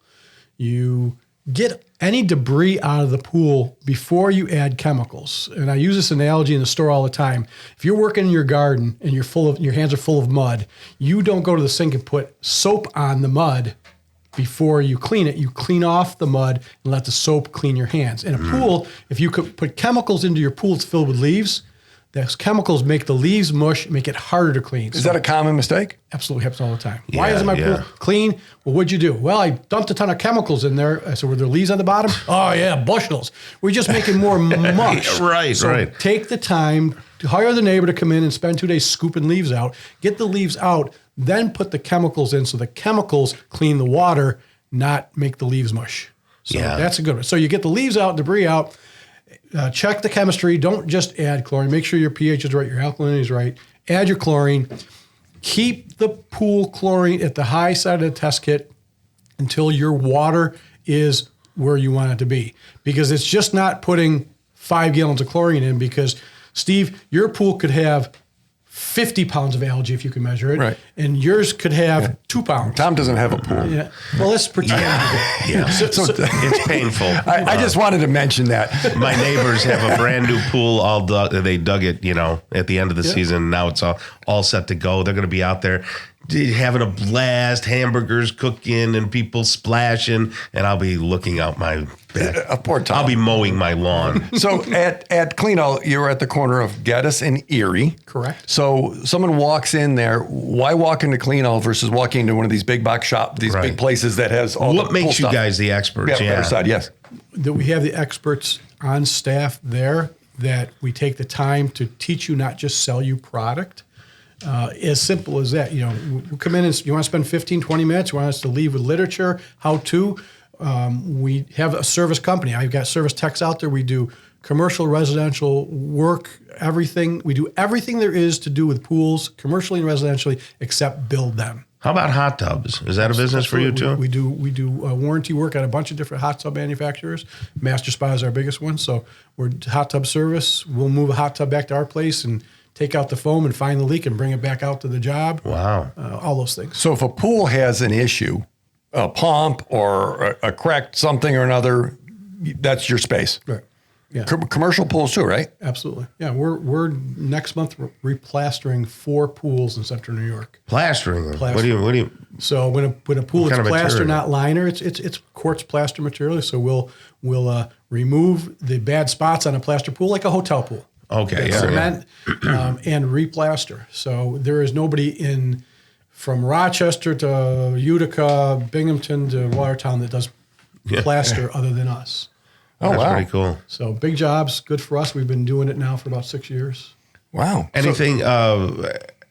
You get any debris out of the pool before you add chemicals. And I use this analogy in the store all the time. If you're working in your garden and your hands are full of mud, you don't go to the sink and put soap on the mud before you clean it. You clean off the mud and let the soap clean your hands. In a pool, if you could put chemicals into your pool that's filled with leaves, those chemicals make the leaves mush, make it harder to clean. Is that a common mistake? Absolutely happens all the time. Why Yeah, isn't my pool clean? Well, what'd you do? Well, I dumped a ton of chemicals in there. I said, were there leaves on the bottom? Oh, yeah, bushels. We're just making more mush. Right. Take the time to hire the neighbor to come in and spend 2 days scooping leaves out. Get the leaves out, then put the chemicals in so the chemicals clean the water, not make the leaves mush. So that's a good one. So you get the leaves out, debris out. Check the chemistry. Don't just add chlorine. Make sure your pH is right, your alkalinity is right. Add your chlorine. Keep the pool chlorine at the high side of the test kit until your water is where you want it to be. Because it's just not putting 5 gallons of chlorine in, because, Steve, your pool could have 50 pounds of algae if you can measure it. Right. And yours could have 2 pounds. Tom doesn't have a pool. Yeah. Well, let's pretend. So it's painful. I just wanted to mention that. My neighbors have a brand new pool. They dug it, at the end of the season. Now it's all set to go. They're going to be out there having a blast, hamburgers cooking and people splashing, and I'll be looking out my back. Poor Tom. I'll be mowing my lawn. So at Celan-All, you're at the corner of Geddes and Erie. Correct. So someone walks in there. Why walk into Celan-All versus walking into one of these big box shop, these big places that has all What the makes cool you stuff? guys the experts? Better side, yes. That we have the experts on staff there, that we take the time to teach you, not just sell you product. As simple as that. We come in and you want to spend 15, 20 minutes, you want us to leave with literature, how to. We have a service company. I've got service techs out there. We do commercial, residential work, everything. We do everything there is to do with pools, commercially and residentially, except build them. How about hot tubs? Is that a business for you too? We do warranty work at a bunch of different hot tub manufacturers. Master Spa is our biggest one. So we're hot tub service. We'll move a hot tub back to our place and take out the foam and find the leak and bring it back out to the job. Wow. All those things. So if a pool has an issue, a pump or a cracked something or another, that's your space. Right. Yeah. Commercial pools too, right? Absolutely. Yeah. We're next month replastering 4 pools in Central New York. Plastering them. Plastering. What do you? So when a pool is kind of plaster, material? not liner, it's quartz plaster material. So we'll remove the bad spots on a plaster pool like a hotel pool. Okay. Cement and replaster. So there is nobody from Rochester to Utica, Binghamton to Watertown that does plaster other than us. Oh, That's wow. pretty cool. So big jobs, good for us. We've been doing it now for about 6 years. Wow. Anything,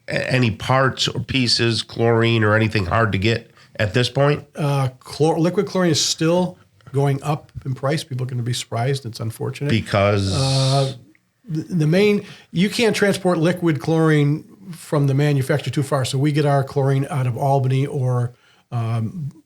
any parts or pieces, chlorine or anything hard to get at this point? Liquid chlorine is still going up in price. People are going to be surprised. It's unfortunate. Because You can't transport liquid chlorine from the manufacturer too far. So we get our chlorine out of Albany or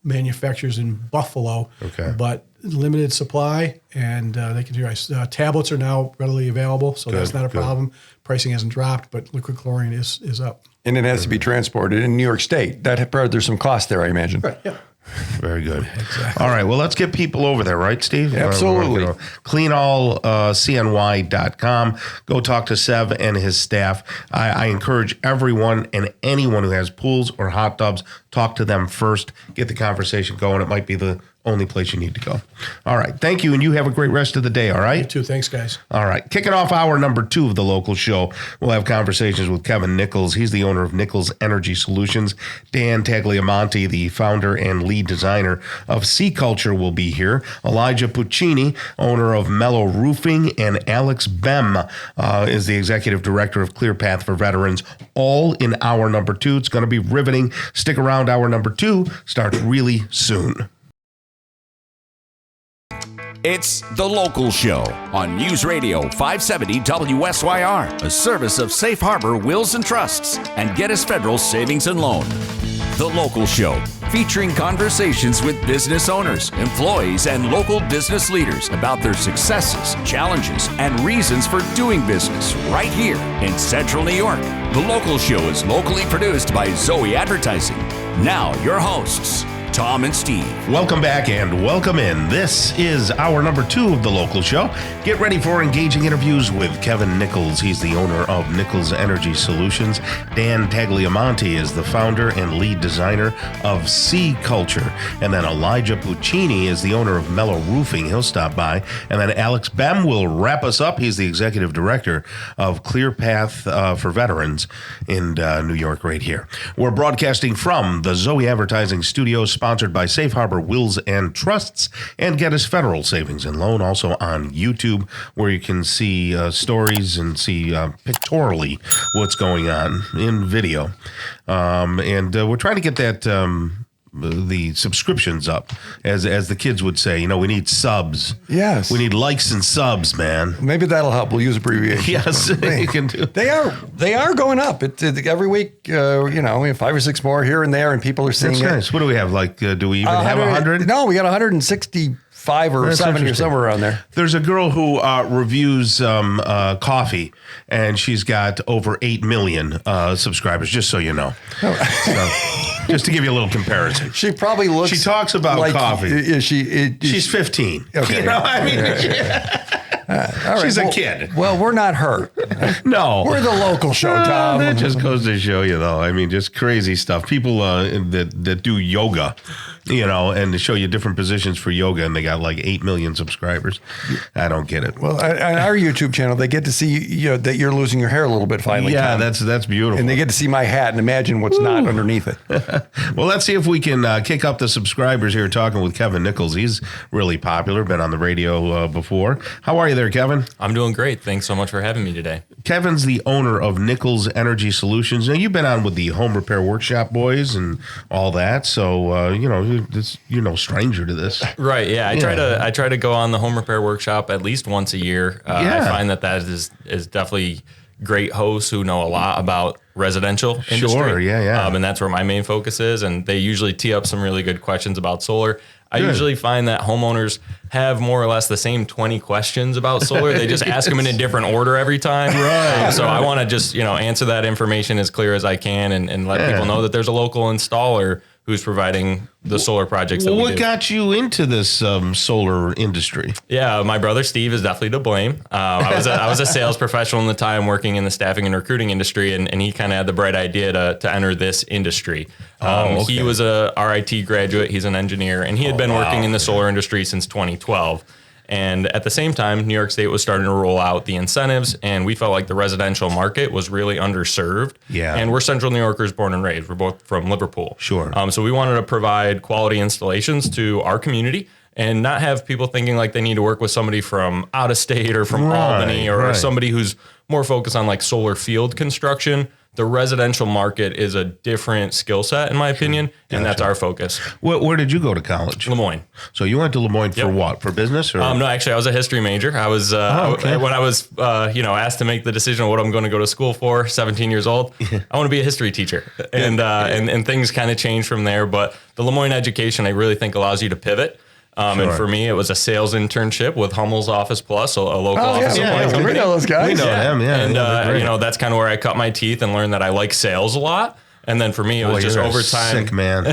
manufacturers in Buffalo. Okay. But limited supply, and they can do ice. Tablets are now readily available, so that's not a problem. Pricing hasn't dropped, but liquid chlorine is up. And it has to be transported in New York State. That part, there's some cost there, I imagine. Right. Yeah. Very good. Exactly. All right. Well, let's get people over there, right, Steve? Absolutely. Celan-All, CNY.com. Go talk to Sev and his staff. I encourage everyone and anyone who has pools or hot tubs, talk to them first. Get the conversation going. It might be the only place you need to go. All right. Thank you, and you have a great rest of the day, all right? You too. Thanks, guys. All right. Kicking off hour number 2 of the local show, we'll have conversations with Kevin Nichols. He's the owner of Nichols Energy Solutions. Dan Tagliamonte, the founder and lead designer of Sea Culture, will be here. Elijah Puccini, owner of Mellow Roofing, and Alex Bem is the executive director of Clear Path for Veterans, all in hour number 2. It's going to be riveting. Stick around. Hour number 2 starts really soon. It's The Local Show on News Radio 570 WSYR, a service of Safe Harbor Wills and Trusts and Gettys Federal Savings and Loan. The Local Show, featuring conversations with business owners, employees, and local business leaders about their successes, challenges, and reasons for doing business right here in Central New York. The Local Show is locally produced by Zoey Advertising. Now, your hosts, Tom and Steve. Welcome back and welcome in. This is hour number 2 of the local show. Get ready for engaging interviews with Kevin Nichols. He's the owner of Nichols Energy Solutions. Dan Tagliamonte is the founder and lead designer of Sea Culture. And then Elijah Puccini is the owner of Mellow Roofing. He'll stop by. And then Alex Bem will wrap us up. He's the executive director of Clear Path for Veterans in New York right here. We're broadcasting from the Zoey Advertising Studios, sponsored by Safe Harbor Wills and Trusts and Gettys Federal Savings and Loan, also on YouTube, where you can see stories and see pictorially what's going on in video. And we're trying to get that the subscriptions up, as the kids would say. You know, we need subs. Yes. We need likes and subs, man. Maybe that'll help. We'll use abbreviations. Yes, you can do. They are going up. Every week, we have 5 or 6 more here and there, and people are seeing That's it. nice. What do we have? Like, do we even have 100? No, we got 165 or That's 70 or somewhere around there. There's a girl who reviews coffee, and she's got over 8 million subscribers, just so you know. So, just to give you a little comparison. She probably looks. She talks about like, coffee. She's 15. Okay. You know, I mean, all right, she's a kid. Well, we're not her. No. We're the local show, Tom. That just goes to show you, though. I mean, just crazy stuff. People that do yoga, and to show you different positions for yoga, and they got like 8 million subscribers. I don't get it. Well, on our YouTube channel, they get to see that you're losing your hair a little bit finally. Yeah, Tom. that's beautiful. And they get to see my hat and imagine what's not underneath it. Well, let's see if we can kick up the subscribers here talking with Kevin Nichols. He's really popular, been on the radio before. How are you there, Kevin? I'm doing great. Thanks so much for having me today. Kevin's the owner of Nichols Energy Solutions. Now, you've been on with the Home Repair Workshop boys and all that, so you're no stranger to this. Right, yeah. I try to go on the Home Repair Workshop at least once a year. I find that is definitely great hosts who know a lot about residential industry. Sure, yeah. And that's where my main focus is, and they usually tee up some really good questions about solar. I usually find that homeowners have more or less the same 20 questions about solar. They just ask them in a different order every time. Right. So I want to just, answer that information as clear as I can and let people know that there's a local installer who's providing the solar projects that we do. What got you into this solar industry? Yeah, my brother Steve is definitely to blame. I was a sales professional in the time working in the staffing and recruiting industry, and he kind of had the bright idea to enter this industry. He was a RIT graduate. He's an engineer, and he had been working in the solar industry since 2012. And at the same time, New York State was starting to roll out the incentives, and we felt like the residential market was really underserved. Yeah. And we're Central New Yorkers born and raised. We're both from Liverpool. Sure. So we wanted to provide quality installations to our community and not have people thinking like they need to work with somebody from out of state or from Albany or somebody who's more focused on like solar field construction. The residential market is a different skill set, in my opinion, and that's our focus. Where did you go to college? Le Moyne. So you went to Le Moyne for what? For business? Or? No, actually, I was a history major. I was when I was asked to make the decision of what I'm going to go to school for, 17 years old. I want to be a history teacher, and things kind of changed from there. But the Le Moyne education, I really think, allows you to pivot. And for me, it was a sales internship with Hummel's Office Plus, a local office supply company. We know those guys. We know them, And that's kind of where I cut my teeth and learned that I like sales a lot. And then for me, it was just you're a over time. sick man.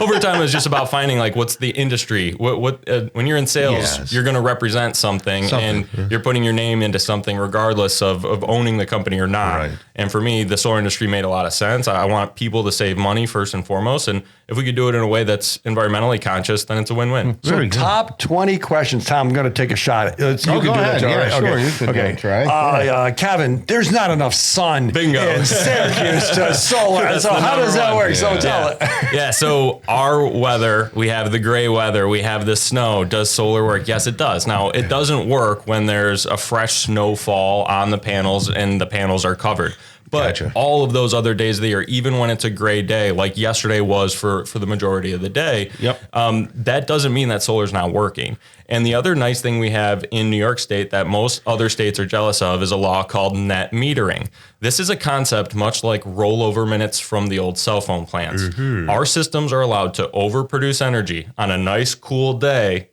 Over time, it was just about finding like what's the industry. When you're in sales, Yes. you're going to represent something, and you're putting your name into something, regardless of owning the company or not. Right. And for me, the solar industry made a lot of sense. I want people to save money first and foremost, and if we could do it in a way that's environmentally conscious, then it's a win-win. So top 20 questions. Tom, I'm going to take a shot. You can do go that, ahead. Joe, Yeah, right? sure. Okay. You can Okay. try. Kevin, there's not enough sun Bingo. in Syracuse to solar. That's So the how does number that one. work? So tell it. Yeah, so our weather, we have the gray weather, we have the snow. Does solar work? Yes, it does. Now, it doesn't work when there's a fresh snowfall on the panels and the panels are covered. But Gotcha. all of those other days of the year, even when it's a gray day, like yesterday was for the majority of the day, that doesn't mean that solar's not working. And the other nice thing we have in New York State that most other states are jealous of is a law called net metering. This is a concept much like rollover minutes from the old cell phone plans. Our systems are allowed to overproduce energy on a nice, cool day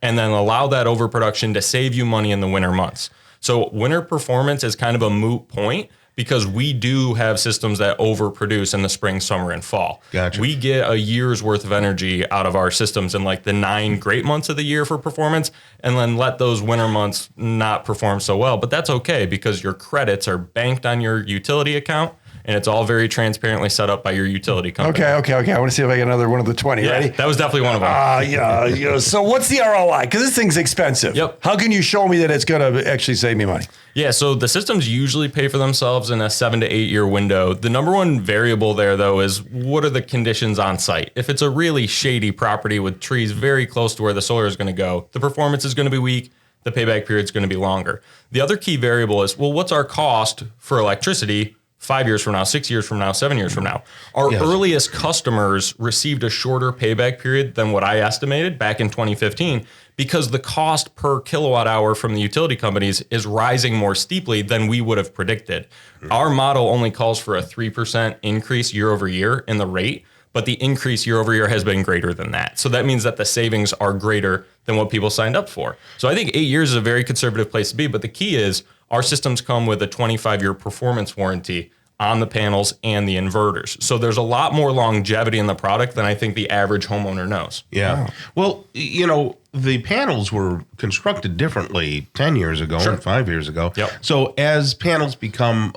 and then allow that overproduction to save you money in the winter months. So winter performance is kind of a moot point because we do have systems that overproduce in the spring, summer, and fall. Gotcha. We get a year's worth of energy out of our systems in like the 9 great months of the year for performance, and then let those winter months not perform so well. But that's okay because your credits are banked on your utility account, and it's all very transparently set up by your utility company. Okay. I want to see if I get another one of the 20. Yeah, Ready? that was definitely one of them. Yeah. So what's the ROI? Because this thing's expensive. Yep. How can you show me that it's going to actually save me money? Yeah, so the systems usually pay for themselves in a 7 to 8 year window. The number one variable there, though, is what are the conditions on site? If it's a really shady property with trees very close to where the solar is going to go, the performance is going to be weak, the payback period is going to be longer. The other key variable is, well, what's our cost for electricity 5 years from now, 6 years from now, 7 years from now? Our earliest customers received a shorter payback period than what I estimated back in 2015 because the cost per kilowatt hour from the utility companies is rising more steeply than we would have predicted. Our model only calls for a 3% increase year over year in the rate, but the increase year over year has been greater than that. So that means that the savings are greater than what people signed up for. So I think 8 years is a very conservative place to be, but the key is our systems come with a 25-year performance warranty on the panels and the inverters. So there's a lot more longevity in the product than I think the average homeowner knows. Yeah. Well, you know, the panels were constructed differently 10 years ago and 5 years ago. Yep. So as panels become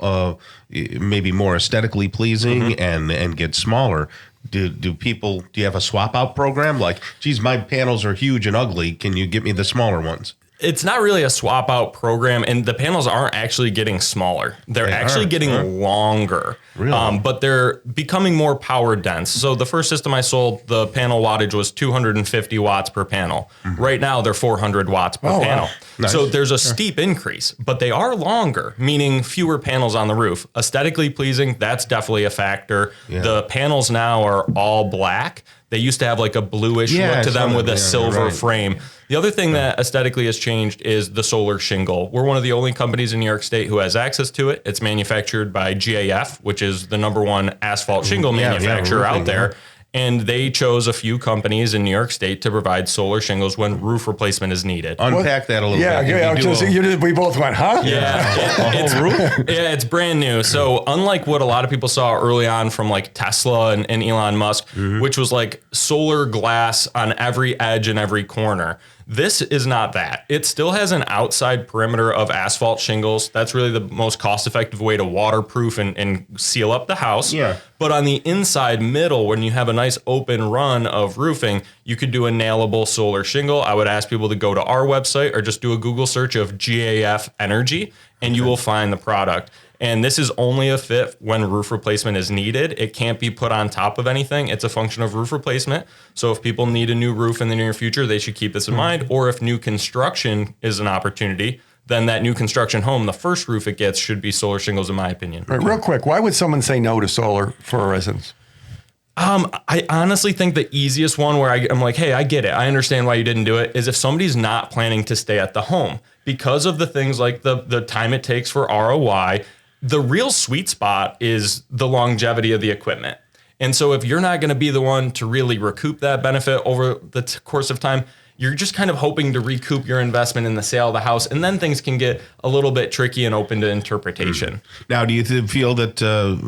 maybe more aesthetically pleasing and get smaller, do you have a swap out program? Like, geez, my panels are huge and ugly. Can you get me the smaller ones? It's not really a swap out program, and the panels aren't actually getting smaller. They're actually getting longer, Really? But they're becoming more power dense. So the first system I sold, the panel wattage was 250 watts per panel. Right now, they're 400 watts per panel. Wow. Nice. So there's a steep increase, but they are longer, meaning fewer panels on the roof. Aesthetically pleasing, that's definitely a factor. Yeah. The panels now are all black. They used to have like a bluish look to them with a silver frame. The other thing that aesthetically has changed is the solar shingle. We're one of the only companies in New York State who has access to it. It's manufactured by GAF, which is the number one asphalt shingle manufacturer out there. And they chose a few companies in New York State to provide solar shingles when roof replacement is needed. Unpack that a little bit. We both went, huh? It's brand new. So unlike what a lot of people saw early on from like Tesla and Elon Musk, which was like solar glass on every edge and every corner, this is not that. It still has an outside perimeter of asphalt shingles. That's really the most cost-effective way to waterproof and seal up the house. Yeah. But on the inside middle, when you have a nice open run of roofing, you could do a nailable solar shingle. I would ask people to go to our website or just do a Google search of GAF Energy, and you will find the product. And this is only a fit when roof replacement is needed. It can't be put on top of anything. It's a function of roof replacement. So if people need a new roof in the near future, they should keep this in mind. Or if new construction is an opportunity, then that new construction home, the first roof it gets should be solar shingles, in my opinion. Right, real quick, why would someone say no to solar for a residence? I honestly think the easiest one where I'm like, hey, I get it. I understand why you didn't do it is if somebody's not planning to stay at the home because of the things like the time it takes for ROI. The real sweet spot is the longevity of the equipment. And so if you're not going to be the one to really recoup that benefit over the course of time, you're just kind of hoping to recoup your investment in the sale of the house. And then things can get a little bit tricky and open to interpretation. Now, do you feel that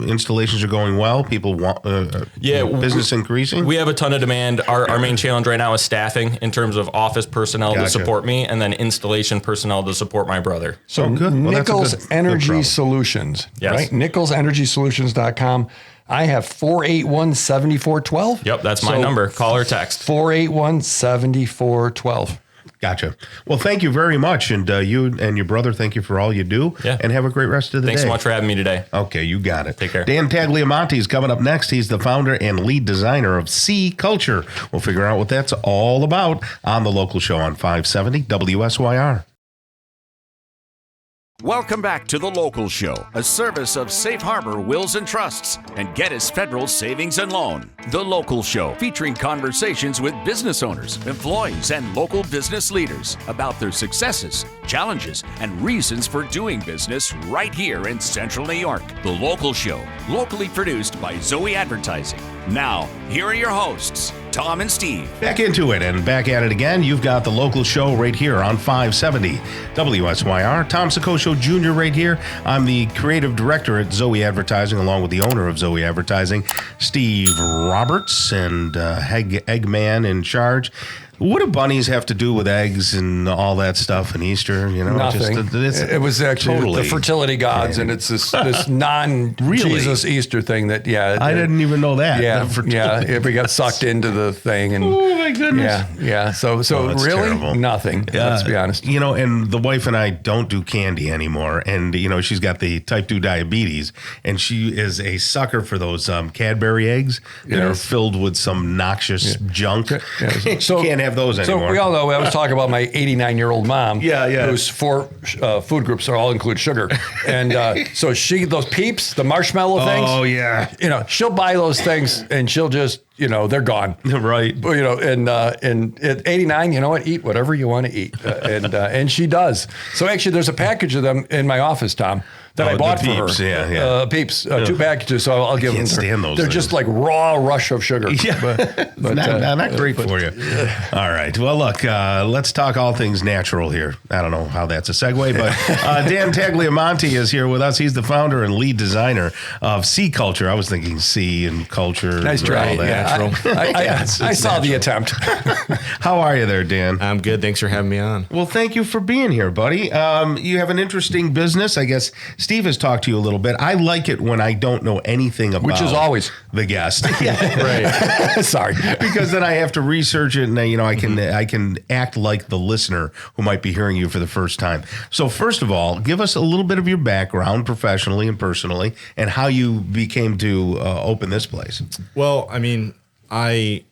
installations are going well? People want business increasing? We have a ton of demand. Our main challenge right now is staffing in terms of office personnel to support me, and then installation personnel to support my brother. So good. Well, Nichols Energy Solutions, Yes. right? NicholsEnergySolutions.com. I have 481-7412. Yep, that's my number. Call or text. 481-7412. Gotcha. Well, thank you very much. And you and your brother, thank you for all you do. Yeah. And have a great rest of the day. Thanks so much for having me today. Okay, you got it. Take care. Dan Tagliamonte is coming up next. He's the founder and lead designer of C Culture. We'll figure out what that's all about on the local show on 570 WSYR. Welcome back to The Local Show, a service of Safe Harbor Wills and Trusts and Geddes Federal Savings and Loan. The Local Show, featuring conversations with business owners, employees, and local business leaders about their successes, challenges, and reasons for doing business right here in Central New York. The Local Show, locally produced by Zoey Advertising. Now, here are your hosts, Tom and Steve. Back into it and back at it again. You've got the local show right here on 570 WSYR. Tom Soccocio Jr. right here. I'm the creative director at Zoey Advertising, along with the owner of Zoey Advertising, Steve Roberts, and Eggman in charge. What do bunnies have to do with eggs and all that stuff and Easter? You know, Nothing. It was actually the fertility gods, and it's this non-Jesus Easter thing that, I didn't even know that. Yeah, we got sucked into the thing. And oh, my goodness. Yeah. So really terrible. Nothing, let's be honest. You know, and the wife and I don't do candy anymore. And, you know, she's got the type 2 diabetes, and she is a sucker for those Cadbury eggs that are filled with some noxious junk. Yeah. So can't have those anymore. So we all know, I was talking about my 89-year-old mom, Yeah. whose 4 food groups all include sugar. And so those Peeps, the marshmallow things. Oh, yeah. You know, she'll buy those things and she'll just, they're gone. Right. But, and at 89, you know what? Eat whatever you want to eat. And she does. So actually, there's a package of them in my office, Tom, that I bought for her. Peeps, yeah. Peeps, 2 packages. So I'll give them to her. Stand those They're things. just like raw rush of sugar. Yeah. But not great for you. All right. Well, look, let's talk all things natural here. I don't know how that's a segue, but Dan Tagliamonte is here with us. He's the founder and lead designer of C Culture. I was thinking C and culture. Nice try. All that. I saw the attempt. How are you there, Dan? I'm good. Thanks for having me on. Well, thank you for being here, buddy. You have an interesting business. I guess Steve has talked to you a little bit. I like it when I don't know anything about, which is always the guest. Right. Sorry. Because then I have to research it, and I can act like the listener who might be hearing you for the first time. So first of all, give us a little bit of your background professionally and personally, and how you became to open this place. Well, I mean, I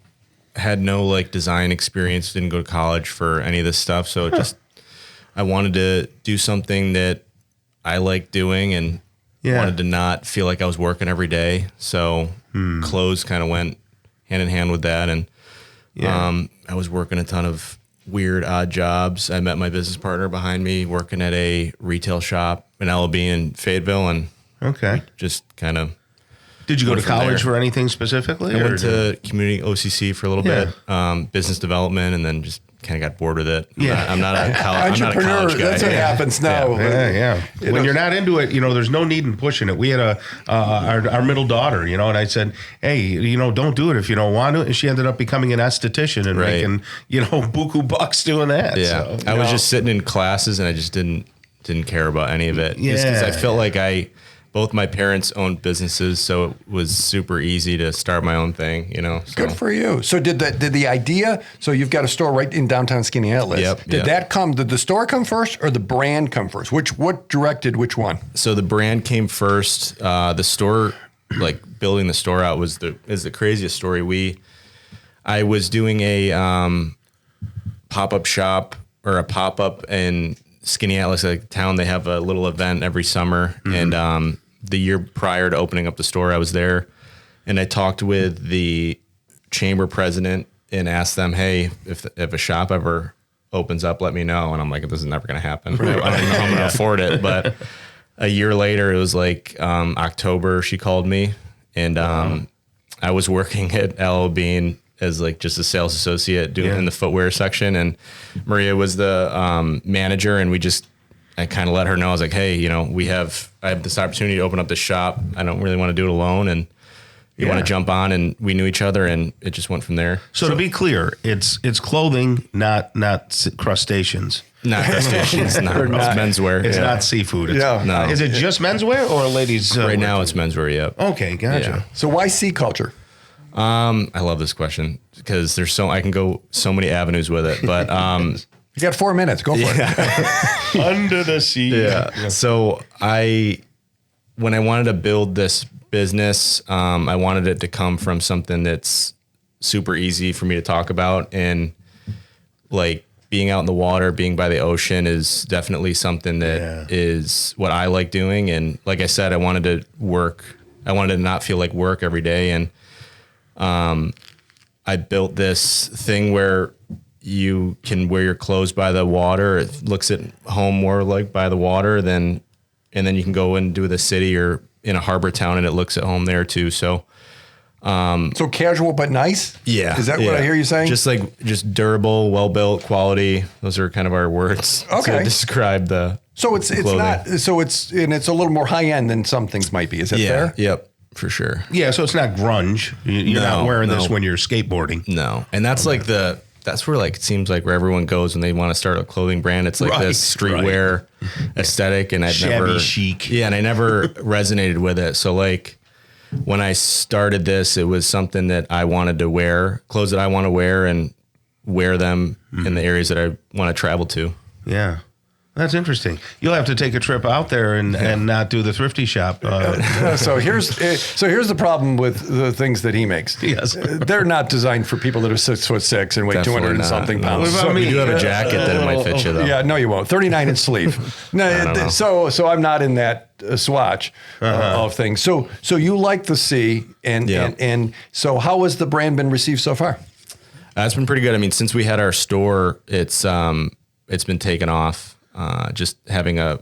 had no design experience, didn't go to college for any of this stuff. So I wanted to do something that I like doing and wanted to not feel like I was working every day. So clothes kind of went hand in hand with that. And I was working a ton of weird, odd jobs. I met my business partner behind me working at a retail shop in LB in Fayetteville. And just kind of... Did you go to college for anything specifically? I went to community OCC for a little bit, business development, and then just kind of got bored with it. I'm not a college guy. That's what happens now. Yeah. When you're not into it, there's no need in pushing it. We had our middle daughter, and I said, hey, don't do it if you don't want to. And she ended up becoming an esthetician and making, buku bucks doing that. Yeah. So, I was just sitting in classes and I just didn't care about any of it. Yeah. Because I felt like both my parents owned businesses, so it was super easy to start my own thing, So. Good for you. So did the idea, so you've got a store right in downtown Skaneateles. Did the store come first or the brand come first? What directed which one? So the brand came first. The store, building the store out is the craziest story. I was doing a pop-up shop or a pop-up in Skaneateles, a town. They have a little event every summer, and the year prior to opening up the store, I was there, and I talked with the chamber president and asked them, hey, if a shop ever opens up, let me know. And I'm like, this is never going to happen. I don't know how I'm going to afford it. But a year later, it was October, she called me, and I was working at LL Bean as like just a sales associate doing in the footwear section. And Maria was the manager, and I kind of let her know. I was like, hey, I have this opportunity to open up this shop. I don't really want to do it alone. And you want to jump on, and we knew each other, and it just went from there. So to be clear, it's clothing, not crustaceans. Not crustaceans, not menswear. It's not seafood. No. Is it just menswear or ladies? Right now it's menswear, yep. Okay, gotcha. Yeah. So why sea culture? I love this question because I can go so many avenues with it, but you got 4 minutes. Go for it. Under the sea. Yeah. So when I wanted to build this business, I wanted it to come from something that's super easy for me to talk about, and like being out in the water, being by the ocean is definitely something that is what I like doing. And like I said, I wanted to not feel like work every day. And I built this thing where you can wear your clothes by the water. It looks at home more like by the water and then you can go into the city or in a harbor town and it looks at home there too. So, so casual, but nice. Yeah. Is that what I hear you saying? Just durable, well-built, quality. Those are kind of our words to describe the So it's clothing. not, so it's a little more high end than some things might be. Is that fair? Yep. For sure. Yeah, so it's not grunge. You're not wearing this when you're skateboarding. No. And that's like that's where like it seems like where everyone goes when they want to start a clothing brand. It's like this streetwear aesthetic, and I've never chic. Yeah, and I never resonated with it. So like when I started this, it was something that I wanted to wear, clothes that I want to wear, and wear them in the areas that I want to travel to. Yeah. That's interesting. You'll have to take a trip out there and not do the thrifty shop. So here's the problem with the things that he makes. Yes. They're not designed for people that are 6'6" and weigh Definitely 200 and not. something No. pounds. What about me? We do have a jacket that might fit you though. Yeah, no, you won't. 39-inch sleeve. No, so I'm not in that swatch of things. So you like the sea, and so how has the brand been received so far? It's been pretty good. I mean, since we had our store, it's been taken off. Just having a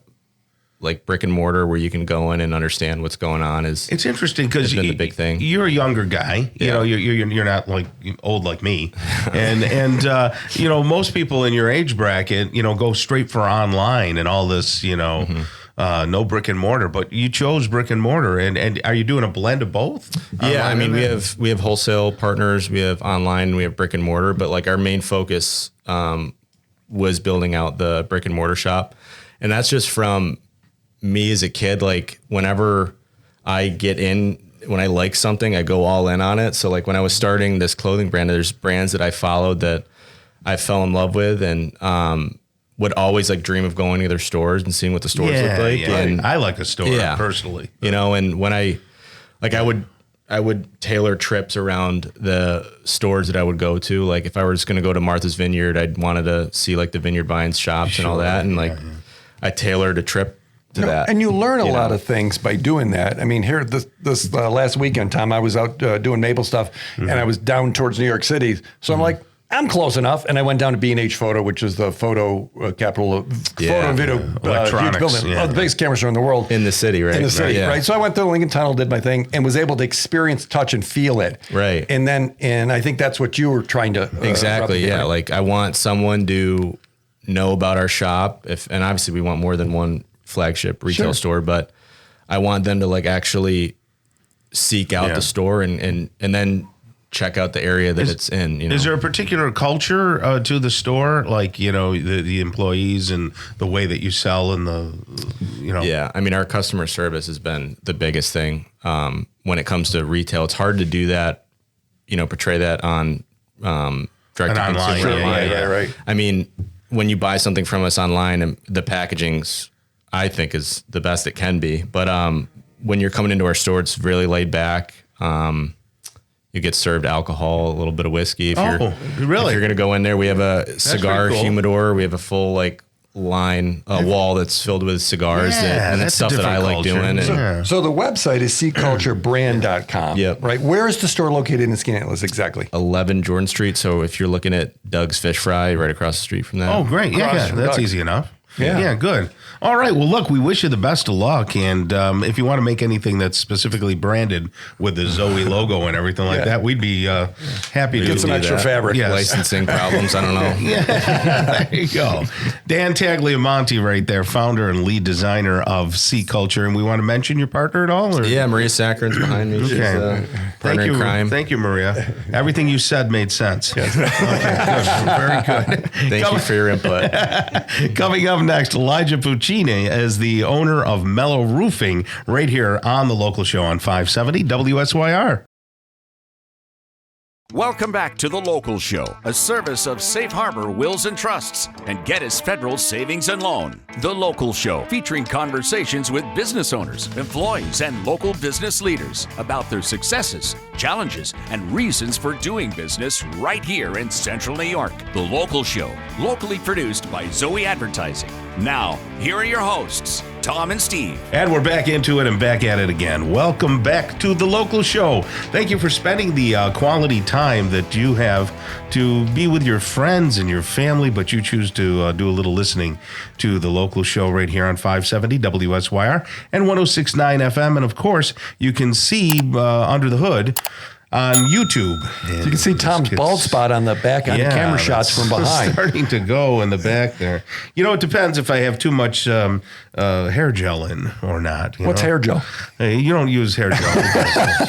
like brick and mortar where you can go in and understand what's going on it's interesting because been the big thing. You're a younger guy. You know, you're not like old like me, and most people in your age bracket, go straight for online and all this. No brick and mortar, but you chose brick and mortar. And are you doing a blend of both? Yeah, I mean we have wholesale partners, we have online, and we have brick and mortar, but like our main focus was building out the brick and mortar shop. And that's just from me as a kid. Like whenever I when I like something, I go all in on it. So like when I was starting this clothing brand, there's brands that I followed that I fell in love with, and would always like dream of going to their stores and seeing what the stores look like. Yeah. And I like a store personally. And when I would tailor trips around the stores that I would go to. Like if I were just going to go to Martha's Vineyard, I'd wanted to see like the Vineyard Vines shops and all that. And I tailored a trip to that. And you learn a lot of things by doing that. I mean, here this last weekend, Tom, I was out doing Maple stuff, and I was down towards New York City. So I'm like, I'm close enough, and I went down to B&H Photo, which is the photo capital of photo and video electronics, huge building, the biggest camera store in the world. In the city, right? In the city, right? So I went to the Lincoln Tunnel, did my thing, and was able to experience, touch, and feel it. Right. And I think that's what you were trying to exactly. Yeah. Right? Like I want someone to know about our shop, and obviously we want more than one flagship retail store, but I want them to like actually seek out the store and then check out the area that it's in. Is there a particular culture to the store, like the employees and the way that you sell and Yeah, I mean our customer service has been the biggest thing when it comes to retail. It's hard to do that, portray that on direct to consumer online. Right. I mean, when you buy something from us online, and the packaging's I think is the best it can be, but when you're coming into our store, it's really laid back. You get served alcohol, a little bit of whiskey. If you're going to go in there, we have a cigar humidor. We have a full line wall that's filled with cigars and that's stuff that I like doing. And so the website is seaculturebrand.com. Yep. Right. Where is the store located in Skaneateles exactly? 11 Jordan Street. So if you're looking at Doug's Fish Fry, right across the street from that. Oh, great. Yeah, that's easy enough. Yeah, good. All right. Well, look, we wish you the best of luck. And if you want to make anything that's specifically branded with the Zoey logo and everything like that, we'd be happy to Get some do extra that. fabric. Yes. Licensing problems, I don't know. Yeah, there you go. Dan Tagliamonte right there, founder and lead designer of Sea Culture. And we want to mention your partner at all? Or? Yeah, Maria Saccharin's behind me. She's Okay. partner in crime. Thank you, Maria. Everything you said made sense. Okay, good. Very good. Thank you for your input. Coming up next, Elijah Puccini is the owner of Mellow Roofing right here on the local show on 570 WSYR. Welcome back to The Local Show, a service of Safe Harbor Wills and Trusts and Gettys Federal Savings and Loan. The Local Show, featuring conversations with business owners, employees, and local business leaders about their successes, challenges, and reasons for doing business right here in Central New York. The Local Show, locally produced by Zoey Advertising. Now, here are your hosts, Tom and Steve. And we're back into it and back at it again. Welcome back to The Local Show. Thank you for spending the quality time that you have to be with your friends and your family, but you choose to do a little listening to The Local Show right here on 570 WSYR and 106.9 FM. And of course, you can see under the hood on YouTube. So you can see Tom's bald spot on the back on the camera shots from behind. Starting to go in the back there. You know, it depends if I have too much hair gel in or not. What's hair gel? Hey, you don't use hair gel.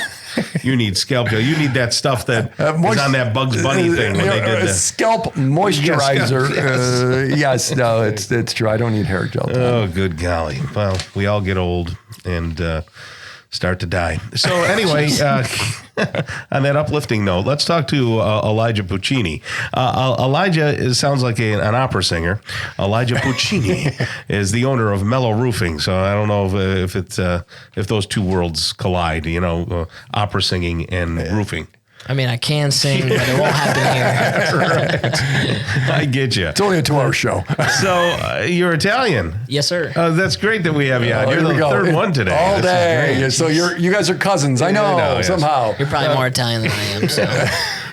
You need scalp gel. You need that stuff that is on that Bugs Bunny thing when they did that. Scalp moisturizer. Yes, no, it's true. I don't need hair gel. Tom. Oh, good golly. Well, we all get old and start to die. So anyway, on that uplifting note, let's talk to Elijah Puccini. Elijah sounds like an opera singer. Elijah Puccini is the owner of Mellow Roofing. So I don't know if those two worlds collide, opera singing and roofing. I mean, I can sing, but it won't happen here. Right. I get you. It's only a 2-hour show. So you're Italian. Yes, sir. That's great that we have you on. You're the third one today. All day. So you guys are cousins. I know, yes. somehow. You're probably more Italian than I am. So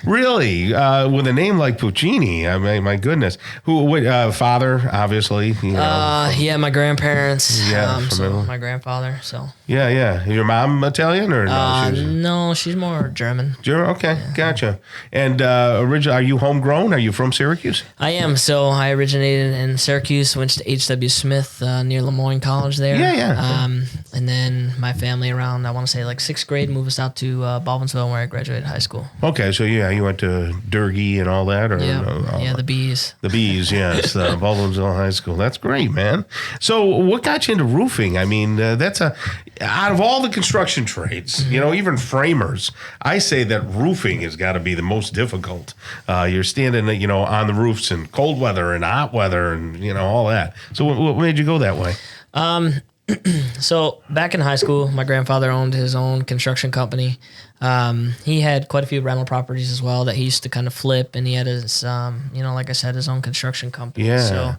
Really? With a name like Puccini, I mean, my goodness. Father, obviously. yeah, my grandparents. Yeah, so my grandfather. So Yeah. Is your mom Italian or no? no, she's more German. Okay, gotcha. And originally, are you homegrown? Are you from Syracuse? I am. So I originated in Syracuse, went to H.W. Smith near Lemoyne College there. Yeah. And then my family around, I want to say like 6th grade, moved us out to Baldwinsville where I graduated high school. Okay, so you went to Durgee and all that? Or, Yeah, the Bees. The Bees, yes. Baldwinsville High School. That's great, man. So what got you into roofing? I mean, that's out of all the construction trades, even framers, I say that roofing has got to be the most difficult. You're standing, on the roofs in cold weather and hot weather and, all that. So what made you go that way? So back in high school, my grandfather owned his own construction company. He had quite a few rental properties as well that he used to kind of flip, and he had his, like I said, his own construction company. Yeah. So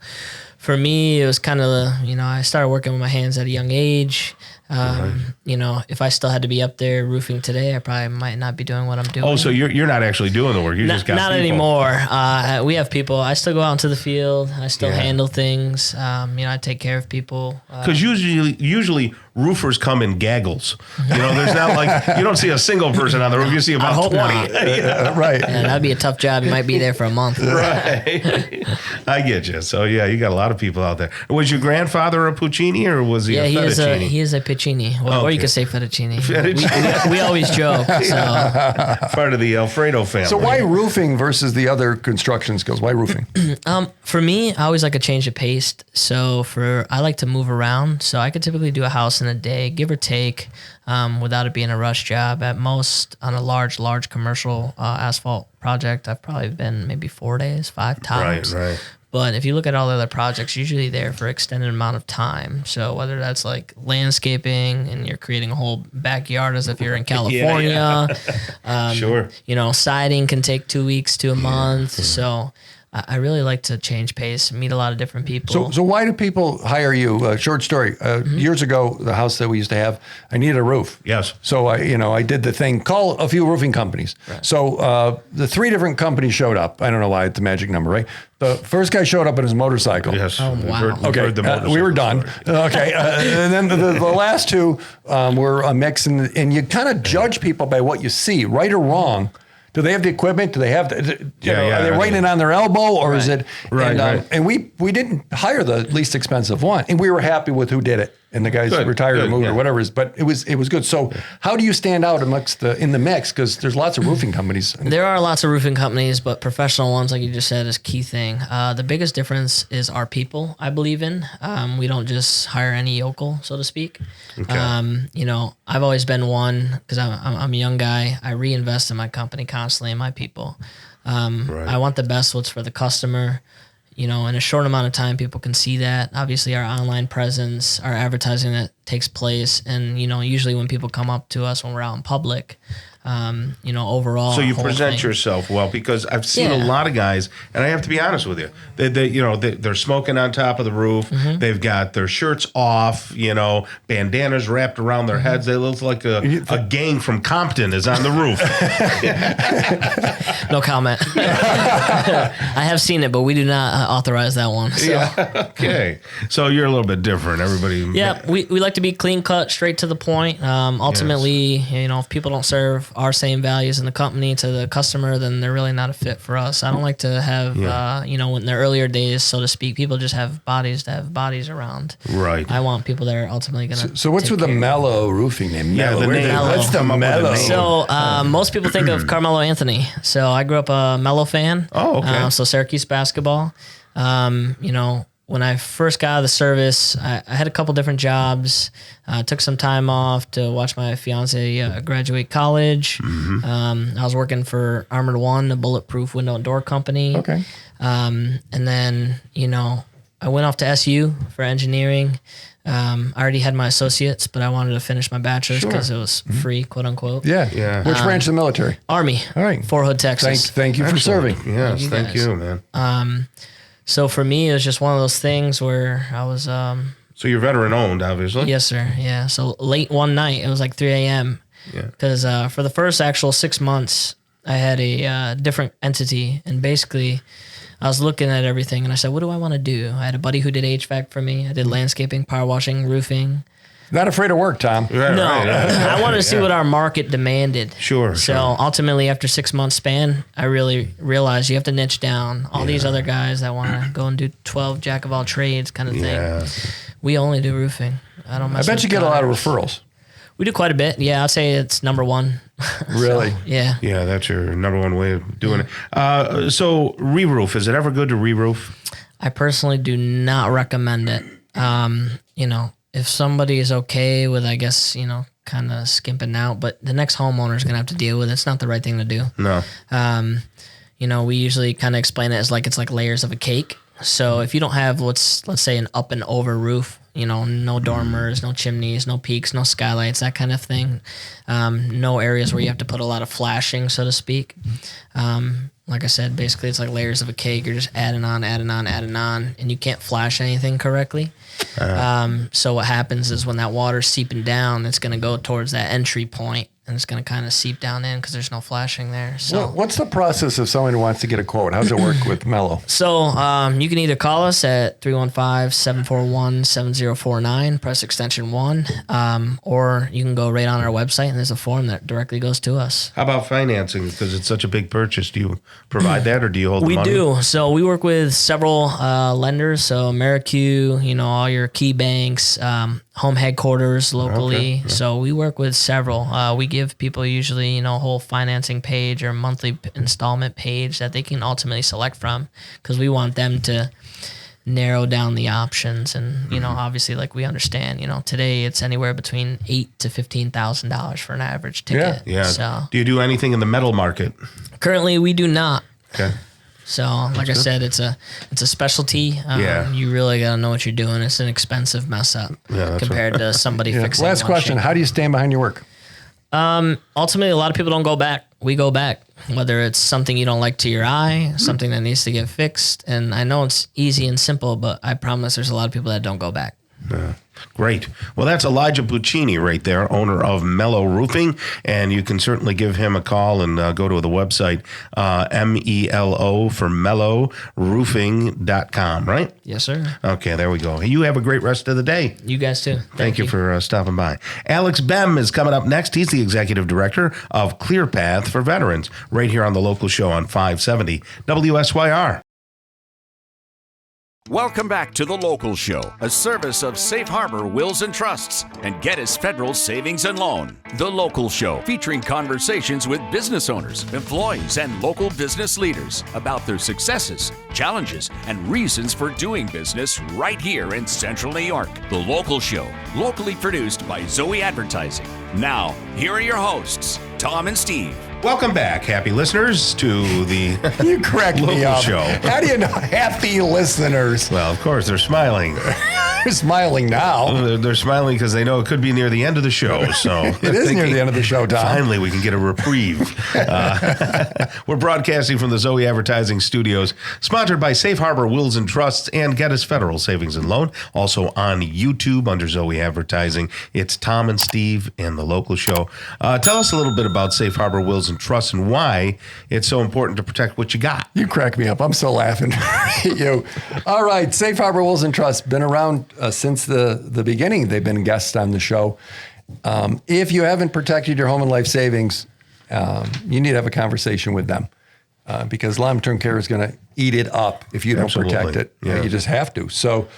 for me, it was kind of, I started working with my hands at a young age. If I still had to be up there roofing today, I probably might not be doing what I'm doing. Oh, so you're not actually doing the work. You just got not people. anymore. We have people. I still go out into the field. I still handle things. I take care of people. Because usually roofers come in gaggles. There's not like you don't see a single person on the roof. You see about 20. Right. Yeah, that'd be a tough job. You might be there for a month. Right. I get you. So you got a lot of people out there. Was your grandfather a Puccini or was he a fettuccine? He is a Puccini. Or you could say fettuccine. We always joke. So. Part of the Alfredo family. So why roofing versus the other construction skills? Why roofing? For me, I always like a change of pace. So I like to move around. So I could typically do a house in a day, give or take, without it being a rush job. At most, on a large commercial asphalt project, I've probably been maybe 4 days, 5 times. Right. But if you look at all the other projects, usually there for extended amount of time. So whether that's like landscaping and you're creating a whole backyard as if you're in California. Sure. Siding can take 2 weeks to a month. So I really like to change pace, meet a lot of different people. So why do people hire you? Short story. Years ago, the house that we used to have, I needed a roof. Yes. So I did the thing, call a few roofing companies. Right. So the 3 different companies showed up. I don't know why it's the magic number, right? The first guy showed up on his motorcycle. Yes. Oh, wow. We were done. Okay. And then the last 2 were a mix, and you kind of judge people by what you see, right or wrong. Do they have the equipment? Do they have are they writing it on their elbow, or is it right? And we didn't hire the least expensive one, and we were happy with who did it. And the guys retired or moved or whatever it is, but it was good. So how do you stand out in the mix? Because there's lots of roofing companies. There are lots of roofing companies, but professional ones, like you just said, is key thing. The biggest difference is our people, I believe in. We don't just hire any yokel, so to speak. Okay. I've always been one, because I'm a young guy. I reinvest in my company constantly and my people. I want the best what's for the customer. In a short amount of time, people can see that. Obviously, our online presence, our advertising that takes place, and usually when people come up to us when we're out in public, overall. So you present yourself well, because I've seen a lot of guys, and I have to be honest with you, they're smoking on top of the roof. Mm-hmm. They've got their shirts off, bandanas wrapped around their heads. They look like a gang from Compton is on the roof. No comment. I have seen it, but we do not authorize that one. So. Yeah. Okay. So you're a little bit different. Everybody. Yeah, we like to be clean cut, straight to the point. Ultimately, if people don't serve our same values in the company to the customer, then they're really not a fit for us. I don't like to have, in their earlier days, so to speak, people just have bodies to have bodies around. Right. I want people that are ultimately going to. So what's with the Mellow roofing name? Mellow. What's the Mellow? So most people think of Carmelo Anthony. So I grew up a Mellow fan. Oh, okay. So Syracuse basketball. When I first got out of the service, I had a couple different jobs. Took some time off to watch my fiance graduate college. Mm-hmm. I was working for Armored One, a bulletproof window and door company. Okay. And then, I went off to SU for engineering. I already had my associates, but I wanted to finish my bachelor's because it was free, quote unquote. Yeah. Which branch of the military? Army. All right. Fort Hood, Texas. Thank you for serving. Yes, thank you, man. So for me, it was just one of those things where I was. So you're veteran owned, obviously. Yes, sir. Yeah. So late one night, it was like 3 a.m. Yeah. Because for the first actual 6 months, I had a different entity, and basically, I was looking at everything, and I said, "What do I want to do?" I had a buddy who did HVAC for me. I did landscaping, power washing, roofing. Not afraid of work, Tom. Right, no, right. I wanted to see what our market demanded. Sure. So ultimately, after 6 months span, I really realized you have to niche down. All these other guys that want to go and do 12 jack of all trades kind of thing. Yeah. We only do roofing. I don't. I bet you get a lot of referrals. We do quite a bit. Yeah, I'd say it's number one. Really? So, yeah. Yeah, that's your number one way of doing it. So re-roof, is it ever good to re-roof? I personally do not recommend it. If somebody is okay with, I guess, kind of skimping out, but the next homeowner is going to have to deal with it. It's not the right thing to do. No. We usually kind of explain it as like it's like layers of a cake. So if you don't have let's say an up and over roof, no dormers, no chimneys, no peaks, no skylights, that kind of thing. No areas where you have to put a lot of flashing, so to speak. Like I said, basically it's like layers of a cake. You're just adding on, and you can't flash anything correctly. So what happens is when that water's seeping down, it's going to go towards that entry point, and it's going to kind of seep down in because there's no flashing there. So what's the process if someone wants to get a quote? How does it work with Mellow? So you can either call us at 315-741-7049, press extension 1, or you can go right on our website, and there's a form that directly goes to us. How about financing? Because it's such a big purchase. Do you provide that, or do you hold the money? We do. So we work with several lenders. So Americu, all your key banks, home headquarters locally. Okay. Yeah. So we work with several. We give people usually, a whole financing page or monthly installment page that they can ultimately select from, because we want them to narrow down the options. And, obviously, like we understand, today it's anywhere between $8,000 to $15,000 for an average ticket. Yeah. So, do you do anything in the metal market? Currently, we do not. Okay. So, like I said, it's a specialty. You really got to know what you're doing. It's an expensive mess up compared to somebody fixing. Last question: how do you stand behind your work? Ultimately, a lot of people don't go back. We go back. whether it's something you don't like to your eye, something that needs to get fixed. And I know it's easy and simple, but I promise there's a lot of people that don't go back. Great. Well, that's Elijah Puccini right there, owner of Mellow Roofing. And you can certainly give him a call and go to the website, MELO for mellowroofing.com, right? Yes, sir. Okay, there we go. You have a great rest of the day. You guys too. Thank you for stopping by. Alex Bem is coming up next. He's the executive director of ClearPath for Veterans, right here on the local show on 570 WSYR. Welcome back to The Local Show, a service of Safe Harbor Wills and Trusts and Gettys Federal Savings and Loan. The Local Show, featuring conversations with business owners, employees, and local business leaders about their successes, challenges, and reasons for doing business right here in Central New York. The Local Show, locally produced by Zoey Advertising. Now, here are your hosts, Tom and Steve. Welcome back, happy listeners, to the You crack me Local up. Show. How do you know happy listeners? Well, of course, they're smiling. They're smiling now. They're smiling because they know it could be near the end of the show. So It is near the end of the show, Tom. Finally, we can get a reprieve. We're broadcasting from the Zoey Advertising Studios, sponsored by Safe Harbor Wills and Trusts and Gettys Federal Savings and Loan. Also on YouTube under Zoey Advertising. It's Tom and Steve and the Local Show. Tell us a little bit about Safe Harbor Wills and Trusts and why it's so important to protect what you got. You crack me up. I'm so laughing at you. All right. Safe Harbor Wills and Trusts, been around since the beginning. They've been guests on the show. If you haven't protected your home and life savings, you need to have a conversation with them because long-term care is going to eat it up if you don't protect it. Yeah. You just have to. So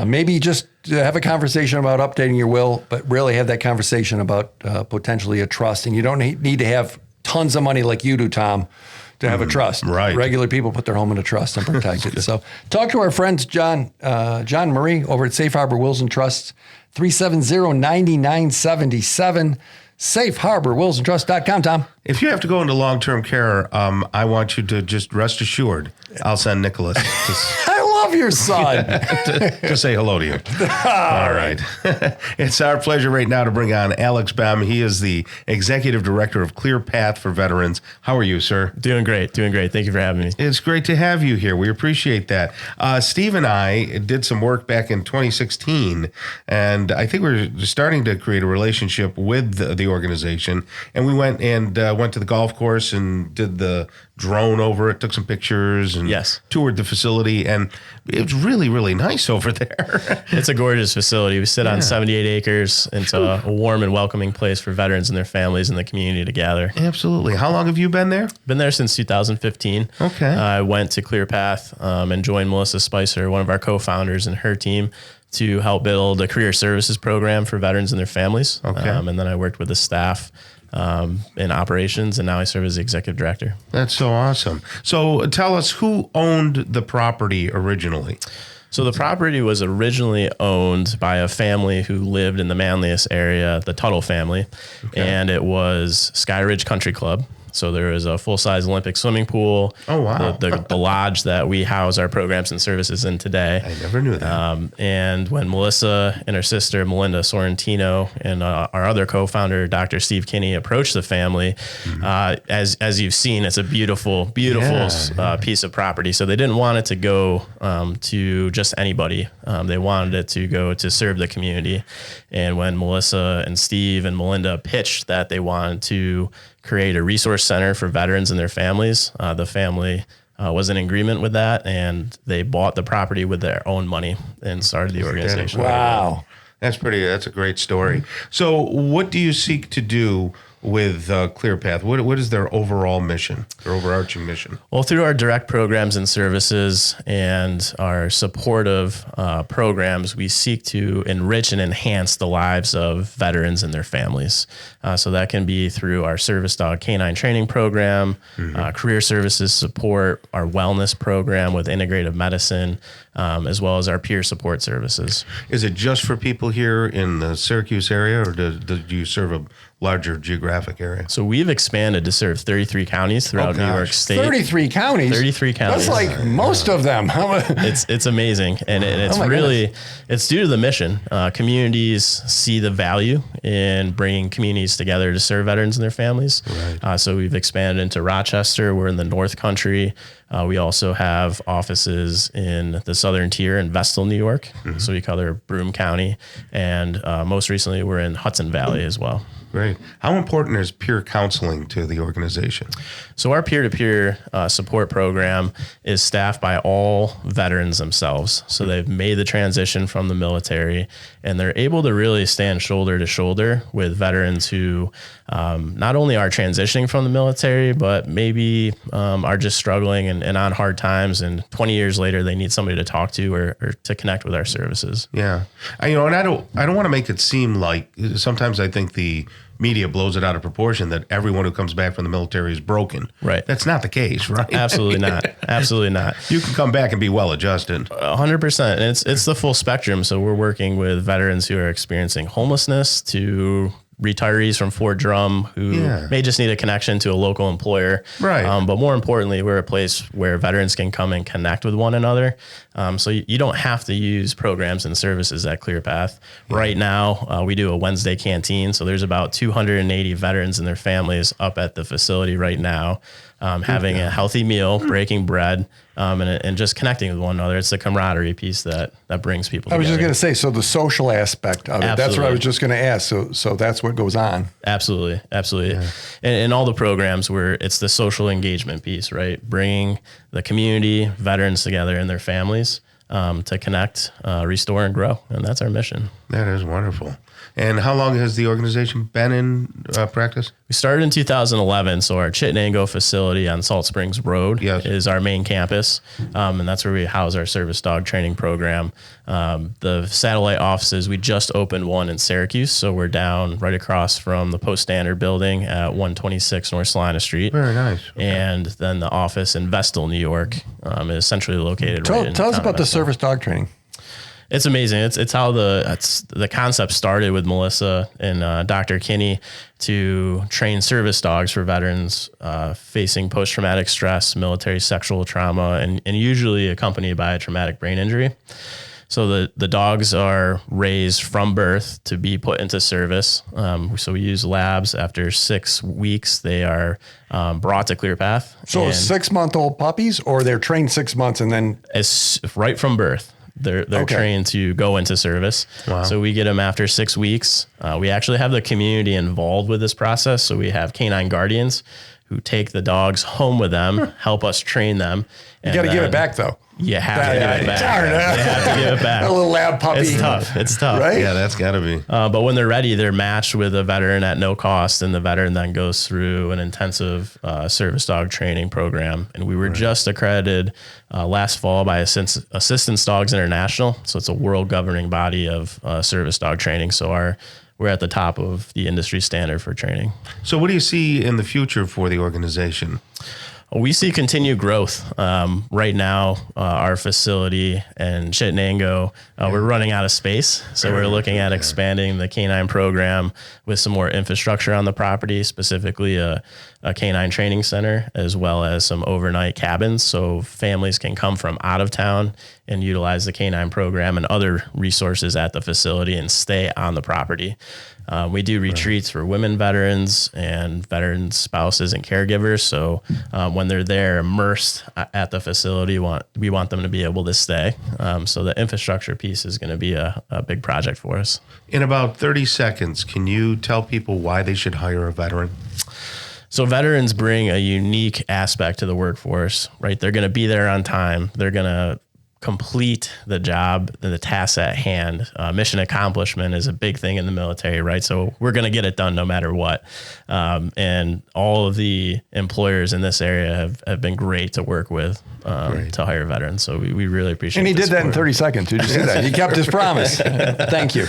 maybe just have a conversation about updating your will, but really have that conversation about potentially a trust. And you don't need to have tons of money like you do, Tom, to have a trust. Right. Regular people put their home in a trust and protect it. So talk to our friends, John Murray over at Safe Harbor Wills and Trusts, 370-9977. SafeHarborWillsandTrust.com, Tom. If you have to go into long-term care, I want you to just rest assured, I'll send Nicholas I love your son. to say hello to you. All right. It's our pleasure right now to bring on Alex Bem. He is the executive director of ClearPath for Veterans. How are you, sir? Doing great. Thank you for having me. It's great to have you here. We appreciate that. Steve and I did some work back in 2016, and I think we're starting to create a relationship with the organization. And we went to the golf course and did the drone over it, took some pictures, and toured the facility. And it was really, really nice over there. It's a gorgeous facility. We sit on 78 acres. It's a warm and welcoming place for veterans and their families and the community to gather. Absolutely. How long have you been there? Been there since 2015. Okay. I went to ClearPath and joined Melissa Spicer, one of our co-founders, and her team to help build a career services program for veterans and their families. Okay. And then I worked with the staff in operations, and now I serve as the executive director. That's so awesome. So tell us, who owned the property originally? So the property was originally owned by a family who lived in the Manlius area, the Tuttle family, and it was Sky Ridge Country Club. So there is a full-size Olympic swimming pool. Oh, wow. The lodge that we house our programs and services in today. I never knew that. And when Melissa and her sister, Melinda Sorrentino, and our other co-founder, Dr. Steve Kinney, approached the family, as you've seen, it's a beautiful piece of property. So they didn't want it to go to just anybody. They wanted it to go to serve the community. And when Melissa and Steve and Melinda pitched that they wanted to create a resource center for veterans and their families, the family was in agreement with that, and they bought the property with their own money and started the organization. Wow. That's a great story. So what do you seek to do with ClearPath? What is their overall mission, their overarching mission? Well, through our direct programs and services and our supportive programs, we seek to enrich and enhance the lives of veterans and their families. So that can be through our service dog canine training program, career services support, our wellness program with integrative medicine, as well as our peer support services. Is it just for people here in the Syracuse area, or do you serve a larger geographic area? So we've expanded to serve 33 counties throughout New York State. 33 counties? 33 counties. That's like most of them. It's amazing. And it's really, it's due to the mission. Communities see the value in bringing communities together to serve veterans and their families. Right. So we've expanded into Rochester. We're in the North Country. We also have offices in the Southern Tier in Vestal, New York. So we cover Broome County. And most recently, we're in Hudson Valley as well. Great. How important is peer counseling to the organization? So our peer-to-peer support program is staffed by all veterans themselves. So they've made the transition from the military, and they're able to really stand shoulder to shoulder with veterans who not only are transitioning from the military, but maybe are just struggling and on hard times. And 20 years later, they need somebody to talk to or to connect with our services. Yeah. And I don't want to make it seem like, sometimes I think the media blows it out of proportion that everyone who comes back from the military is broken. Right. That's not the case, right? Absolutely not. Absolutely not. You can come back and be well adjusted. 100%. And it's the full spectrum. So we're working with veterans who are experiencing homelessness to retirees from Fort Drum who may just need a connection to a local employer. Right. But more importantly, we're a place where veterans can come and connect with one another. So you don't have to use programs and services at ClearPath. Yeah. Right now, we do a Wednesday canteen. So there's about 280 veterans and their families up at the facility right now, having a healthy meal, breaking bread, and just connecting with one another. It's the camaraderie piece that brings people together. I was just going to say, so the social aspect of it, that's what I was just going to ask. So that's what goes on. Absolutely. Absolutely. Yeah. And all the programs where it's the social engagement piece, right? Bringing the community, veterans together and their families to connect, restore, and grow. And that's our mission. That is wonderful. And how long has the organization been in practice? We started in 2011, so our Chittenango facility on Salt Springs Road is our main campus, and that's where we house our service dog training program. The satellite offices, we just opened one in Syracuse, so we're down right across from the Post Standard building at 126 North Salina Street. Very nice. Okay. And then the office in Vestal, New York, is centrally located right in Tell us about the Vestal. service dog training. It's amazing. It's how the concept started with Melissa and Dr. Kinney to train service dogs for veterans facing post-traumatic stress, military sexual trauma, and usually accompanied by a traumatic brain injury. So the dogs are raised from birth to be put into service. So we use labs. After 6 weeks, they are brought to ClearPath. So 6-month-old puppies, or they're trained 6 months and then it's right from birth. They're trained to go into service. Wow. So we get them after 6 weeks. We actually have the community involved with this process. So we have canine guardians who take the dogs home with them, help us train them. You got to give it back, though. You have to give it back. You have to give it back. A little lab puppy. It's tough. It's tough. Right? Yeah, that's got to be. But when they're ready, they're matched with a veteran at no cost, and the veteran then goes through an intensive service dog training program. And we were just accredited last fall by Assistance Dogs International. So it's a world governing body of service dog training. So we're at the top of the industry standard for training. So what do you see in the future for the organization? We see continued growth. Right now, our facility in Chittenango, we're running out of space. So we're looking at expanding the canine program with some more infrastructure on the property, specifically a canine training center, as well as some overnight cabins. So families can come from out of town and utilize the canine program and other resources at the facility and stay on the property. We do retreats for women veterans and veteran spouses and caregivers. So when they're there immersed at the facility, we want them to be able to stay. So the infrastructure piece is going to be a big project for us. In about 30 seconds, can you tell people why they should hire a veteran? So veterans bring a unique aspect to the workforce, right? They're going to be there on time. They're going to complete the job, the tasks at hand. Mission accomplishment is a big thing in the military, right? So we're going to get it done no matter what. And all of the employers in this area have been great to work with to hire veterans. So we really appreciate it. And he did that in 30 seconds. Did you see that? He kept his promise. Thank you.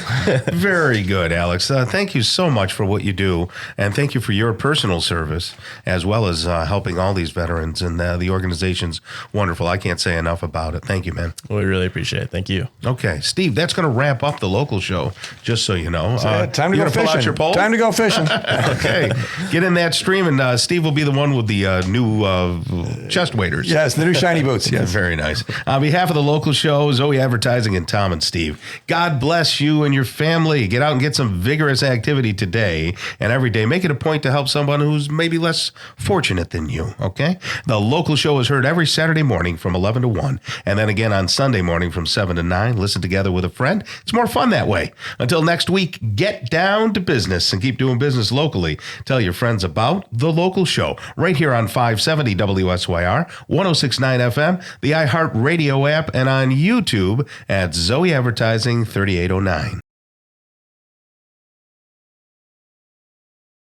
Very good, Alex. Thank you so much for what you do. And thank you for your personal service, as well as helping all these veterans. And the organization's wonderful. I can't say enough about it. Thank you, man. man. Well, we really appreciate it. Thank you. Okay, Steve, that's going to wrap up the local show, just so you know. Time to you go gonna pull fishing. out your pole? Time to go fishing. Okay, get in that stream, and Steve will be the one with the new chest waders. Yes, the new shiny boots. Yes. Very nice. On behalf of the local show, Zoey Advertising, and Tom and Steve, God bless you and your family. Get out and get some vigorous activity today and every day. Make it a point to help someone who's maybe less fortunate than you, okay? The local show is heard every Saturday morning from 11 to 1, and then again on Sunday morning from 7 to 9. Listen together with a friend. It's more fun that way. Until next week, get down to business and keep doing business locally. Tell your friends about the local show right here on 570 WSYR, 106.9 FM, the iHeartRadio app, and on YouTube at Zoey Advertising 3809.